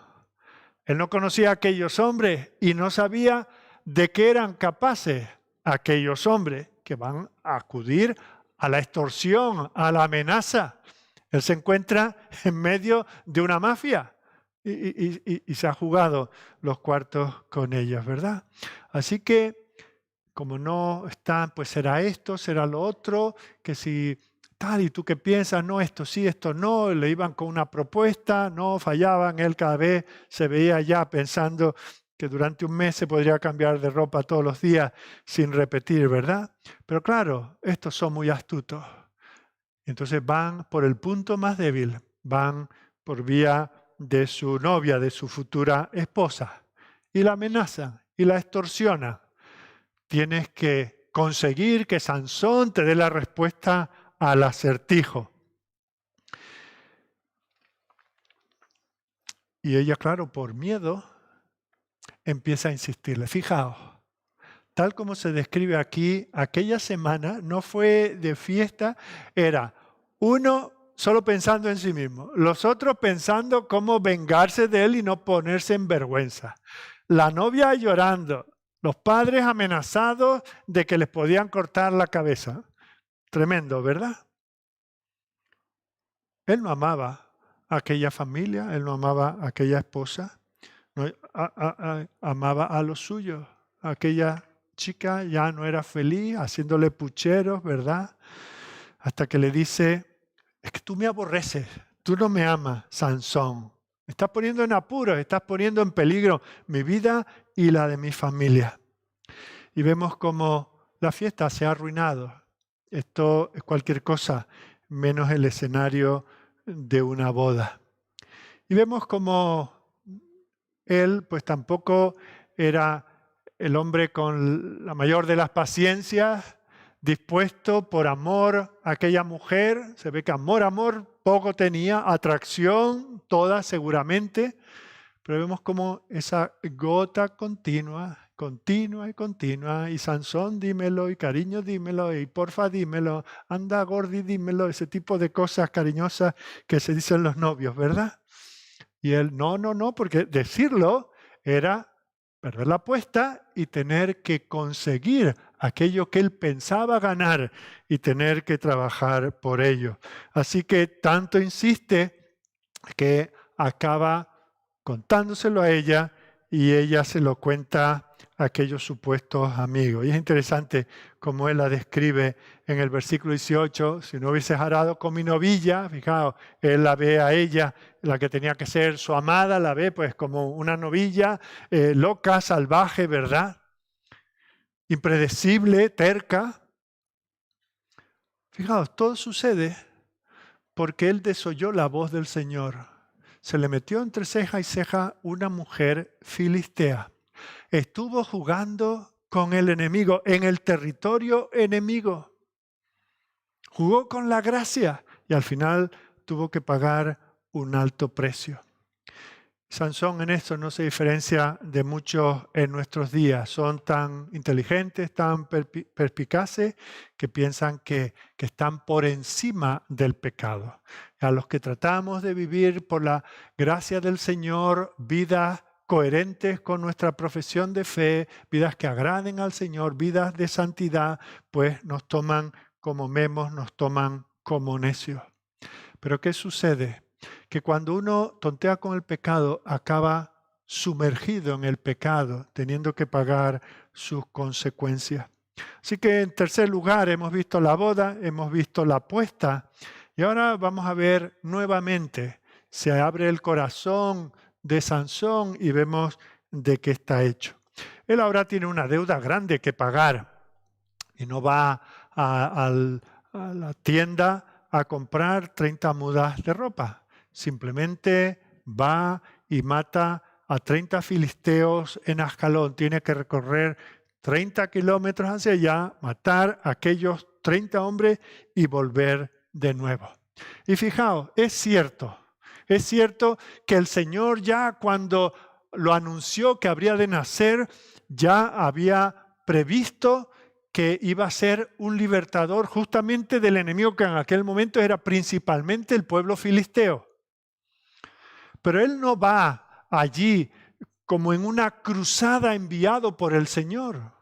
Él no conocía a aquellos hombres y no sabía de qué eran capaces aquellos hombres que van a acudir a la extorsión, a la amenaza. Él se encuentra en medio de una mafia y se ha jugado los cuartos con ellos, ¿verdad? Así que, como no están, pues será esto, será lo otro, que si tal, ¿y tú qué piensas? No, esto sí, esto no. Le iban con una propuesta, no, fallaban. Él cada vez se veía ya pensando que durante un mes se podría cambiar de ropa todos los días sin repetir, ¿verdad? Pero claro, estos son muy astutos. Entonces van por el punto más débil, van por vía de su novia, de su futura esposa, y la amenazan y la extorsionan. Tienes que conseguir que Sansón te dé la respuesta al acertijo. Y ella, claro, por miedo, empieza a insistirle. Fijaos, tal como se describe aquí, aquella semana no fue de fiesta, era uno solo pensando en sí mismo, los otros pensando cómo vengarse de él y no ponerse en vergüenza. La novia llorando, los padres amenazados de que les podían cortar la cabeza. Tremendo, ¿verdad? Él no amaba a aquella familia, él no amaba a aquella esposa, no, amaba a los suyos. Aquella chica ya no era feliz, haciéndole pucheros, ¿verdad? Hasta que le dice: es que tú me aborreces, tú no me amas, Sansón. Me estás poniendo en apuros, estás poniendo en peligro mi vida y la de mi familia. Y vemos cómo la fiesta se ha arruinado. Esto es cualquier cosa menos el escenario de una boda. Y vemos cómo él pues tampoco era el hombre con la mayor de las paciencias, dispuesto por amor a aquella mujer. Se ve que amor poco tenía, atracción toda seguramente, pero vemos como esa gota continua, y Sansón dímelo, y cariño dímelo, y porfa dímelo, anda Gordi dímelo, ese tipo de cosas cariñosas que se dicen los novios, ¿verdad? Y él, no, porque decirlo era perder la apuesta y tener que conseguir aquello que él pensaba ganar y tener que trabajar por ello. Así que tanto insiste que acaba contándoselo a ella y ella se lo cuenta a aquellos supuestos amigos. Y es interesante cómo él la describe en el versículo 18. Si no hubieses arado con mi novilla, fijaos, él la ve a ella, la que tenía que ser su amada, la ve pues como una novilla loca, salvaje, ¿verdad? Impredecible, terca. Fijaos, todo sucede porque él desoyó la voz del Señor. Se le metió entre ceja y ceja una mujer filistea. Estuvo jugando con el enemigo en el territorio enemigo. Jugó con la gracia y al final tuvo que pagar un alto precio. Sansón en esto no se diferencia de muchos en nuestros días. Son tan inteligentes, tan perspicaces, que piensan que están por encima del pecado. A los que tratamos de vivir por la gracia del Señor, vidas coherentes con nuestra profesión de fe, vidas que agraden al Señor, vidas de santidad, pues nos toman como memos, nos toman como necios. Pero ¿qué sucede? Que cuando uno tontea con el pecado, acaba sumergido en el pecado, teniendo que pagar sus consecuencias. Así que en tercer lugar hemos visto la boda, hemos visto la apuesta, y ahora vamos a ver nuevamente, se abre el corazón de Sansón y vemos de qué está hecho. Él ahora tiene una deuda grande que pagar y no va a la tienda a comprar 30 mudas de ropa. Simplemente va y mata a 30 filisteos en Ascalón. Tiene que recorrer 30 kilómetros hacia allá, matar a aquellos 30 hombres y volver de nuevo. Y fijaos, es cierto que el Señor ya cuando lo anunció que habría de nacer, ya había previsto que iba a ser un libertador justamente del enemigo que en aquel momento era principalmente el pueblo filisteo. Pero él no va allí como en una cruzada enviado por el Señor.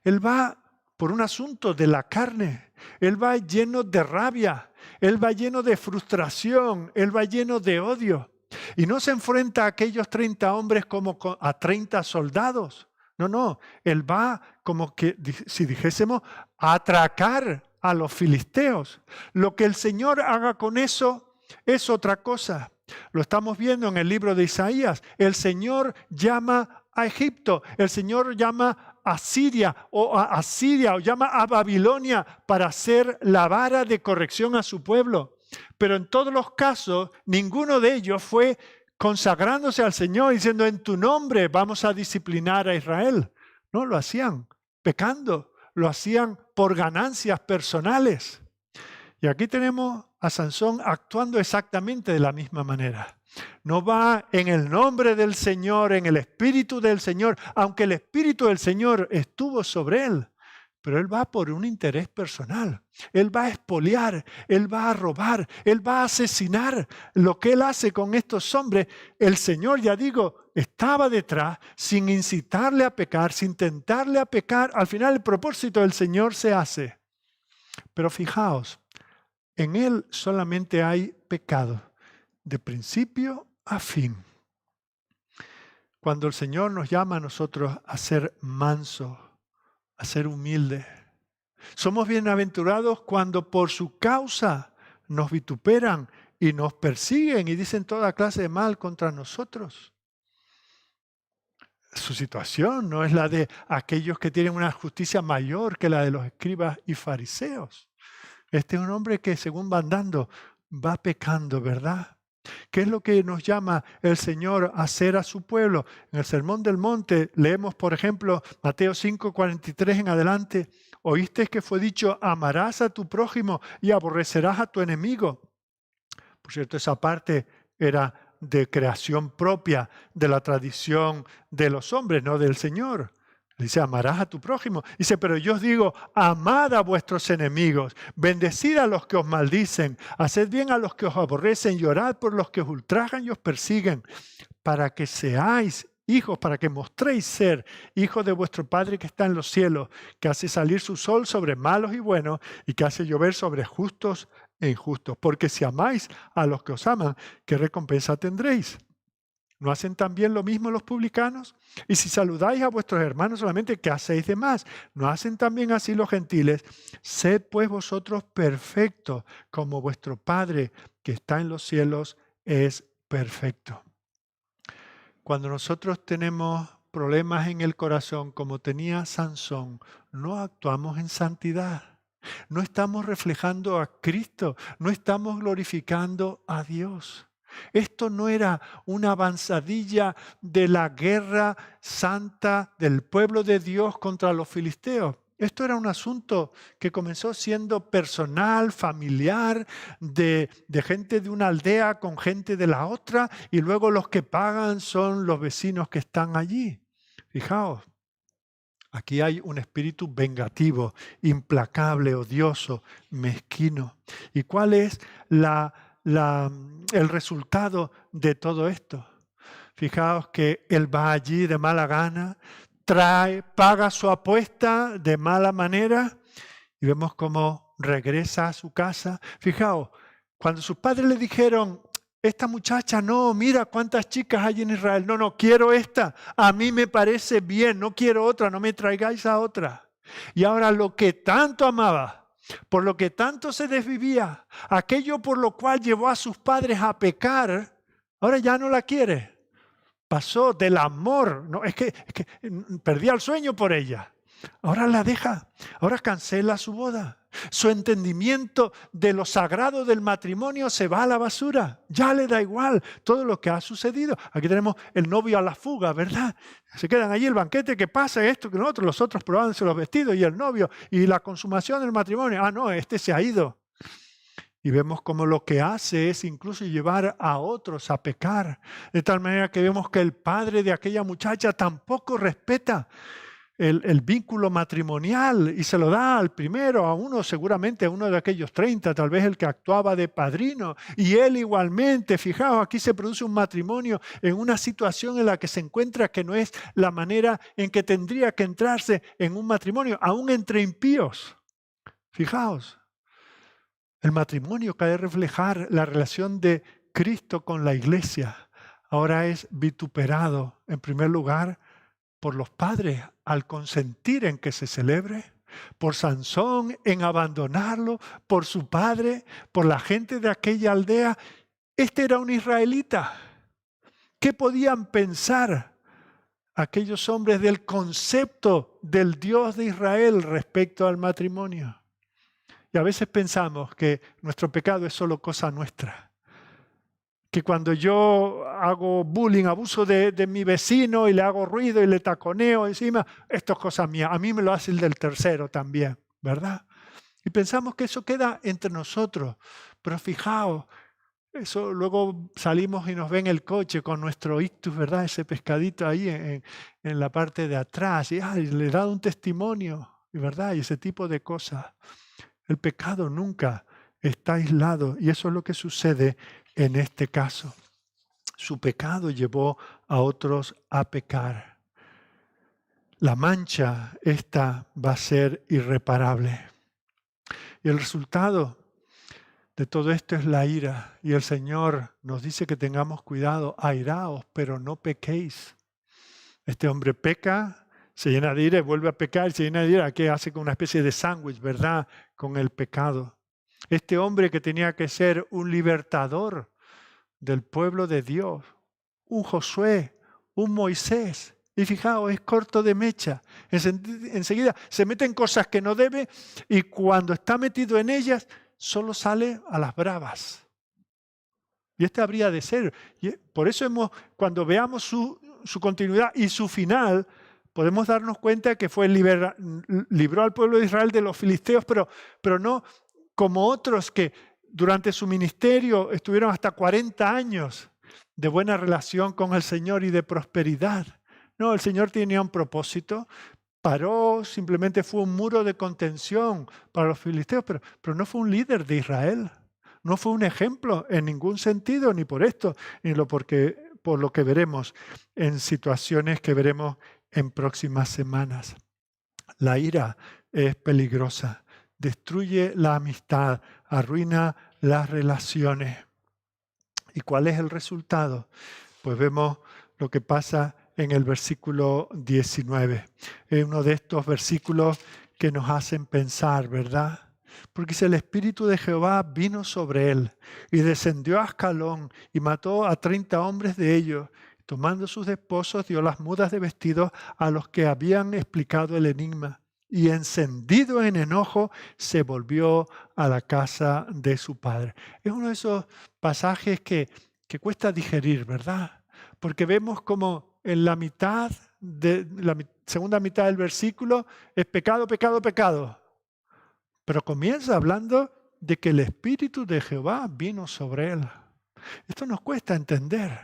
Él va por un asunto de la carne. Él va lleno de rabia. Él va lleno de frustración. Él va lleno de odio. Y no se enfrenta a aquellos 30 hombres como a 30 soldados. No. Él va como que, si dijésemos, a atracar a los filisteos. Lo que el Señor haga con eso es otra cosa. Lo estamos viendo en el libro de Isaías. El Señor llama a Egipto, el Señor llama a Siria o llama a Babilonia para hacer la vara de corrección a su pueblo. Pero en todos los casos, ninguno de ellos fue consagrándose al Señor diciendo en tu nombre vamos a disciplinar a Israel. No, lo hacían pecando, lo hacían por ganancias personales. Y aquí tenemos a Sansón actuando exactamente de la misma manera. No va en el nombre del Señor, en el Espíritu del Señor, aunque el Espíritu del Señor estuvo sobre él, pero él va por un interés personal. Él va a expoliar, él va a robar, él va a asesinar. Lo que él hace con estos hombres, el Señor, ya digo, estaba detrás sin incitarle a pecar, sin tentarle a pecar. Al final el propósito del Señor se hace. Pero fijaos, en él solamente hay pecado, de principio a fin. Cuando el Señor nos llama a nosotros a ser mansos, a ser humildes, somos bienaventurados cuando por su causa nos vituperan y nos persiguen y dicen toda clase de mal contra nosotros. Su situación no es la de aquellos que tienen una justicia mayor que la de los escribas y fariseos. Este es un hombre que, según va andando, va pecando, ¿verdad? ¿Qué es lo que nos llama el Señor a hacer a su pueblo? En el Sermón del Monte leemos, por ejemplo, Mateo 5:43 en adelante. Oíste que fue dicho, amarás a tu prójimo y aborrecerás a tu enemigo. Por cierto, esa parte era de creación propia de la tradición de los hombres, no del Señor. Dice, amarás a tu prójimo. Dice, pero yo os digo, amad a vuestros enemigos, bendecid a los que os maldicen, haced bien a los que os aborrecen y orad por los que os ultrajan y os persiguen, para que seáis hijos, para que mostréis ser hijos de vuestro Padre que está en los cielos, que hace salir su sol sobre malos y buenos y que hace llover sobre justos e injustos. Porque si amáis a los que os aman, ¿qué recompensa tendréis? ¿No hacen también lo mismo los publicanos? Y si saludáis a vuestros hermanos solamente, ¿qué hacéis de más? ¿No hacen también así los gentiles? Sed pues vosotros perfectos, como vuestro Padre que está en los cielos es perfecto. Cuando nosotros tenemos problemas en el corazón, como tenía Sansón, no actuamos en santidad. No estamos reflejando a Cristo, no estamos glorificando a Dios. Esto no era una avanzadilla de la guerra santa del pueblo de Dios contra los filisteos. Esto era un asunto que comenzó siendo personal, familiar, de gente de una aldea con gente de la otra, y luego los que pagan son los vecinos que están allí. Fijaos, aquí hay un espíritu vengativo, implacable, odioso, mezquino. ¿Y cuál es el resultado de todo esto? Fijaos que él va allí de mala gana, paga su apuesta de mala manera y vemos cómo regresa a su casa. Fijaos, cuando sus padres le dijeron, esta muchacha no, mira cuántas chicas hay en Israel, no, quiero esta, a mí me parece bien, no quiero otra, no me traigáis a otra. Y ahora lo que tanto amaba, por lo que tanto se desvivía, aquello por lo cual llevó a sus padres a pecar, ahora ya no la quiere. Pasó del amor, no, es que perdía el sueño por ella. Ahora la deja, ahora cancela su boda. Su entendimiento de lo sagrado del matrimonio se va a la basura. Ya le da igual todo lo que ha sucedido. Aquí tenemos el novio a la fuga, ¿verdad? Se quedan allí el banquete, que pasa esto, que lo otro, los otros probándose los vestidos y el novio y la consumación del matrimonio. Ah, no, este se ha ido. Y vemos cómo lo que hace es incluso llevar a otros a pecar. De tal manera que vemos que el padre de aquella muchacha tampoco respeta el vínculo matrimonial y se lo da al primero, a uno, seguramente a uno de aquellos 30, tal vez el que actuaba de padrino. Y él igualmente, fijaos, aquí se produce un matrimonio en una situación en la que se encuentra que no es la manera en que tendría que entrarse en un matrimonio, aún entre impíos. Fijaos. El matrimonio que ha de reflejar la relación de Cristo con la iglesia ahora es vituperado, en primer lugar, por los padres al consentir en que se celebre, por Sansón en abandonarlo, por su padre, por la gente de aquella aldea. Este era un israelita. ¿Qué podían pensar aquellos hombres del concepto del Dios de Israel respecto al matrimonio? Y a veces pensamos que nuestro pecado es solo cosa nuestra. Que cuando yo hago bullying, abuso de mi vecino y le hago ruido y le taconeo encima, esto es cosa mía. A mí me lo hace el del tercero también, ¿verdad? Y pensamos que eso queda entre nosotros. Pero fijaos, eso luego salimos y nos ven el coche con nuestro ictus, ¿verdad? Ese pescadito ahí en la parte de atrás. Y le he dado un testimonio, ¿verdad? Y ese tipo de cosas. El pecado nunca está aislado y eso es lo que sucede en este caso. Su pecado llevó a otros a pecar. La mancha esta va a ser irreparable. Y el resultado de todo esto es la ira. Y el Señor nos dice que tengamos cuidado, airaos, pero no pequéis. Este hombre peca, se llena de ira y vuelve a pecar, se llena de ira. ¿Qué hace con una especie de sándwich, verdad? Con el pecado. Este hombre que tenía que ser un libertador del pueblo de Dios, un Josué, un Moisés. Y fijaos, es corto de mecha. Enseguida se mete en cosas que no debe y cuando está metido en ellas, solo sale a las bravas. Y este habría de ser. Y por eso cuando veamos su continuidad y su final, podemos darnos cuenta que libró al pueblo de Israel de los filisteos, pero no como otros que durante su ministerio estuvieron hasta 40 años de buena relación con el Señor y de prosperidad. No, el Señor tenía un propósito, paró, simplemente fue un muro de contención para los filisteos, pero no fue un líder de Israel. No fue un ejemplo en ningún sentido, ni por esto, ni por lo que veremos en situaciones que veremos en próximas semanas. La ira es peligrosa. Destruye la amistad, arruina las relaciones. ¿Y cuál es el resultado? Pues vemos lo que pasa en el versículo 19. Es uno de estos versículos que nos hacen pensar, ¿verdad? Porque si el Espíritu de Jehová vino sobre él y descendió a Ascalón y mató a 30 hombres de ellos, tomando sus desposos dio las mudas de vestidos a los que habían explicado el enigma. Y encendido en enojo, se volvió a la casa de su padre. Es uno de esos pasajes que cuesta digerir, ¿verdad? Porque vemos como en la mitad segunda mitad del versículo es pecado, pecado, pecado. Pero comienza hablando de que el Espíritu de Jehová vino sobre él. Esto nos cuesta entender,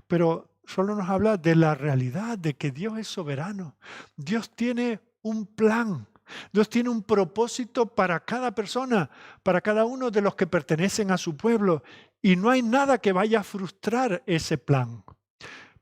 pero solo nos habla de la realidad de que Dios es soberano. Dios tiene un plan. Dios tiene un propósito para cada persona, para cada uno de los que pertenecen a su pueblo. Y no hay nada que vaya a frustrar ese plan.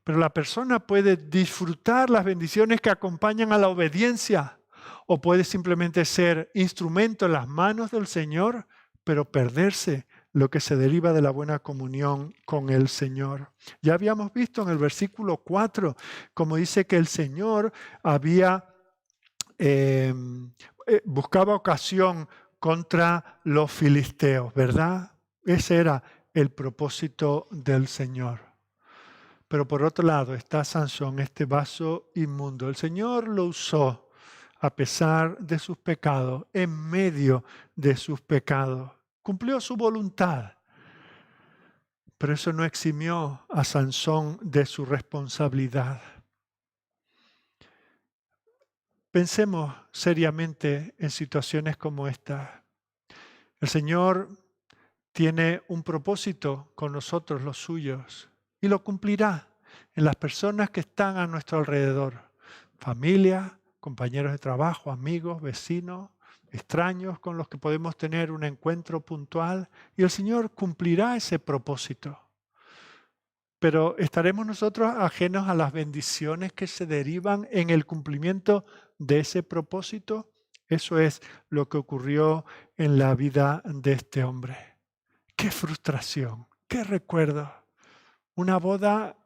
Pero la persona puede disfrutar las bendiciones que acompañan a la obediencia o puede simplemente ser instrumento en las manos del Señor, pero perderse lo que se deriva de la buena comunión con el Señor. Ya habíamos visto en el versículo 4, como dice que el Señor buscaba ocasión contra los filisteos, ¿verdad? Ese era el propósito del Señor. Pero por otro lado está Sansón, este vaso inmundo. El Señor lo usó a pesar de sus pecados, en medio de sus pecados. Cumplió su voluntad. Pero eso no eximió a Sansón de su responsabilidad. Pensemos seriamente en situaciones como esta. El Señor tiene un propósito con nosotros, los suyos, y lo cumplirá en las personas que están a nuestro alrededor. Familia, compañeros de trabajo, amigos, vecinos, extraños con los que podemos tener un encuentro puntual, y el Señor cumplirá ese propósito. Pero ¿estaremos nosotros ajenos a las bendiciones que se derivan en el cumplimiento de ese propósito? Eso es lo que ocurrió en la vida de este hombre. ¡Qué frustración! ¡Qué recuerdo! Una boda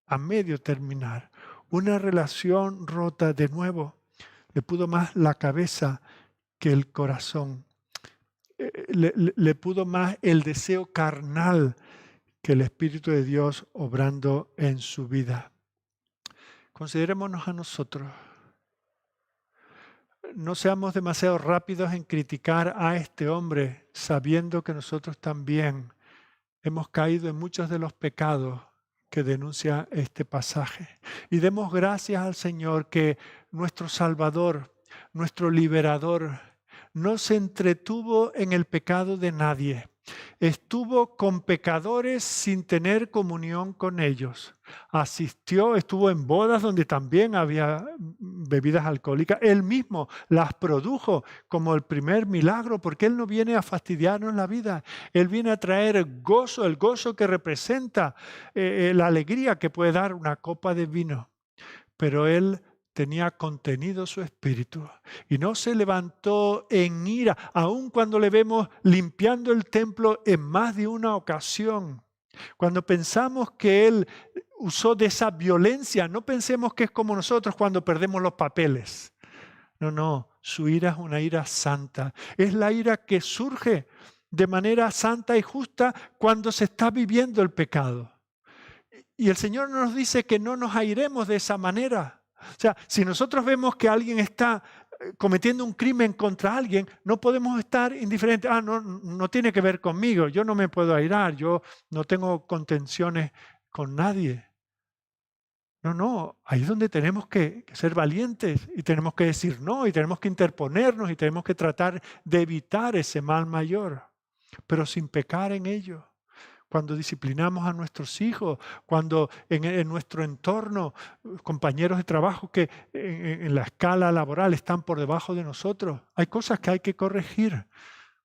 a medio terminar, una relación rota de nuevo. Le pudo más la cabeza que el corazón. Le pudo más el deseo carnal que el Espíritu de Dios obrando en su vida. Considerémonos a nosotros. No seamos demasiado rápidos en criticar a este hombre, sabiendo que nosotros también hemos caído en muchos de los pecados que denuncia este pasaje. Y demos gracias al Señor que nuestro Salvador, nuestro Liberador, no se entretuvo en el pecado de nadie. Estuvo con pecadores sin tener comunión con ellos. Estuvo en bodas donde también había bebidas alcohólicas. Él mismo las produjo como el primer milagro, porque Él no viene a fastidiarnos la vida. Él viene a traer gozo, el gozo que representa la alegría que puede dar una copa de vino. Pero Él tenía contenido su espíritu y no se levantó en ira, aun cuando le vemos limpiando el templo en más de una ocasión. Cuando pensamos que Él usó de esa violencia, no pensemos que es como nosotros cuando perdemos los papeles. No, su ira es una ira santa. Es la ira que surge de manera santa y justa cuando se está viviendo el pecado. Y el Señor nos dice que no nos airemos de esa manera. O sea, si nosotros vemos que alguien está cometiendo un crimen contra alguien, no podemos estar indiferentes. No tiene que ver conmigo, yo no me puedo airar, yo no tengo contenciones con nadie. No, ahí es donde tenemos que ser valientes y tenemos que decir no y tenemos que interponernos y tenemos que tratar de evitar ese mal mayor, pero sin pecar en ello. Cuando disciplinamos a nuestros hijos, cuando en nuestro entorno, compañeros de trabajo que en la escala laboral están por debajo de nosotros, hay cosas que hay que corregir,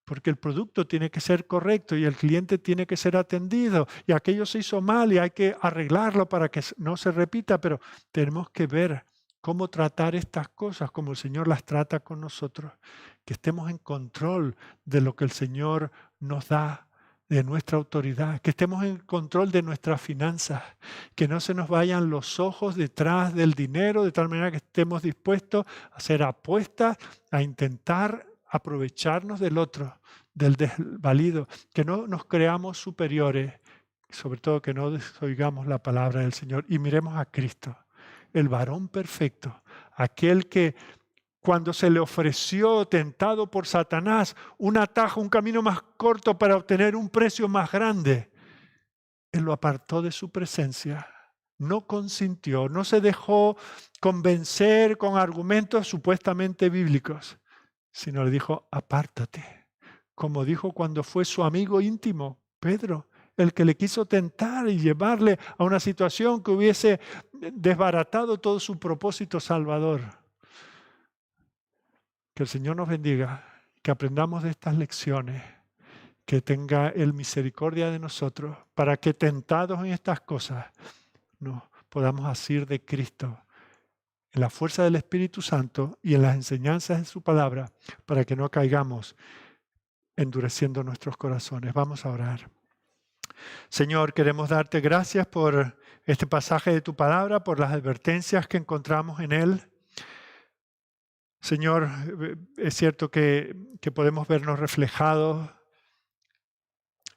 porque el producto tiene que ser correcto y el cliente tiene que ser atendido y aquello se hizo mal y hay que arreglarlo para que no se repita, pero tenemos que ver cómo tratar estas cosas como el Señor las trata con nosotros, que estemos en control de lo que el Señor nos da, de nuestra autoridad, que estemos en control de nuestras finanzas, que no se nos vayan los ojos detrás del dinero, de tal manera que estemos dispuestos a hacer apuestas, a intentar aprovecharnos del otro, del desvalido, que no nos creamos superiores, sobre todo que no desoigamos la palabra del Señor y miremos a Cristo, el varón perfecto, aquel que cuando se le ofreció, tentado por Satanás, un atajo, un camino más corto para obtener un precio más grande, Él lo apartó de su presencia. no consintió, no se dejó convencer con argumentos supuestamente bíblicos, sino le dijo, apártate, como dijo cuando fue su amigo íntimo, Pedro, el que le quiso tentar y llevarle a una situación que hubiese desbaratado todo su propósito salvador. Que el Señor nos bendiga, que aprendamos de estas lecciones, que tenga Él misericordia de nosotros, para que tentados en estas cosas nos podamos asir de Cristo, en la fuerza del Espíritu Santo y en las enseñanzas de su palabra, para que no caigamos endureciendo nuestros corazones. Vamos a orar. Señor, queremos darte gracias por este pasaje de tu palabra, por las advertencias que encontramos en él. Señor, es cierto que podemos vernos reflejados,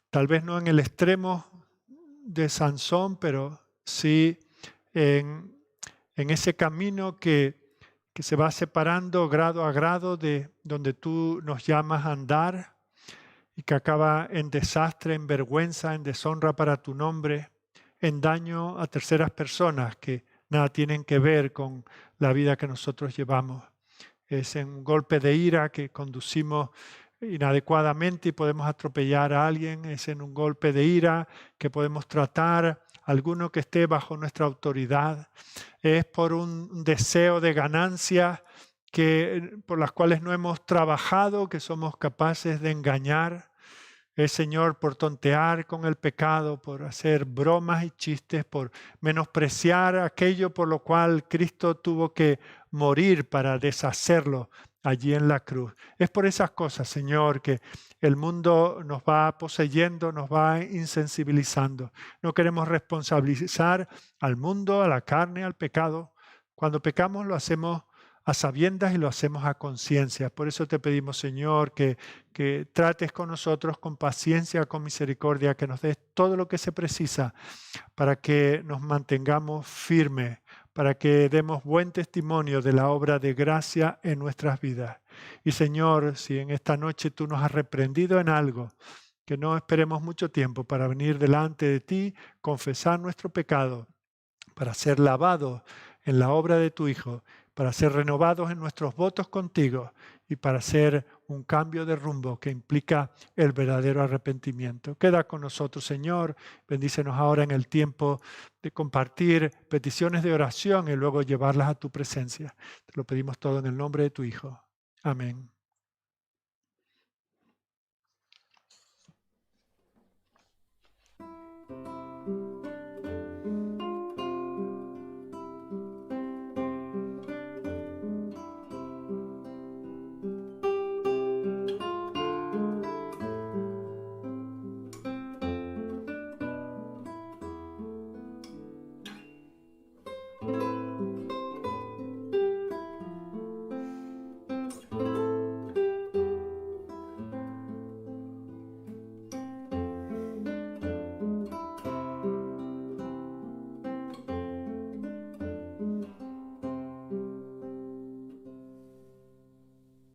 tal vez no en el extremo de Sansón, pero sí en ese camino que se va separando grado a grado de donde tú nos llamas a andar y que acaba en desastre, en vergüenza, en deshonra para tu nombre, en daño a terceras personas que nada tienen que ver con la vida que nosotros llevamos. Es en un golpe de ira que conducimos inadecuadamente y podemos atropellar a alguien. Es en un golpe de ira que podemos tratar a alguno que esté bajo nuestra autoridad. Es por un deseo de ganancia por las cuales no hemos trabajado, que somos capaces de engañar. Es, Señor, por tontear con el pecado, por hacer bromas y chistes, por menospreciar aquello por lo cual Cristo tuvo que morir para deshacerlo allí en la cruz. Es por esas cosas, Señor, que el mundo nos va poseyendo, nos va insensibilizando. No queremos responsabilizar al mundo, a la carne, al pecado. Cuando pecamos lo hacemos a sabiendas y lo hacemos a conciencia. Por eso te pedimos, Señor, que trates con nosotros con paciencia, con misericordia, que nos des todo lo que se precisa para que nos mantengamos firmes, para que demos buen testimonio de la obra de gracia en nuestras vidas. Y Señor, si en esta noche tú nos has reprendido en algo, que no esperemos mucho tiempo para venir delante de ti, confesar nuestro pecado, para ser lavados en la obra de tu Hijo, para ser renovados en nuestros votos contigo y para hacer un cambio de rumbo que implica el verdadero arrepentimiento. Queda con nosotros, Señor. Bendícenos ahora en el tiempo de compartir peticiones de oración y luego llevarlas a tu presencia. Te lo pedimos todo en el nombre de tu Hijo. Amén.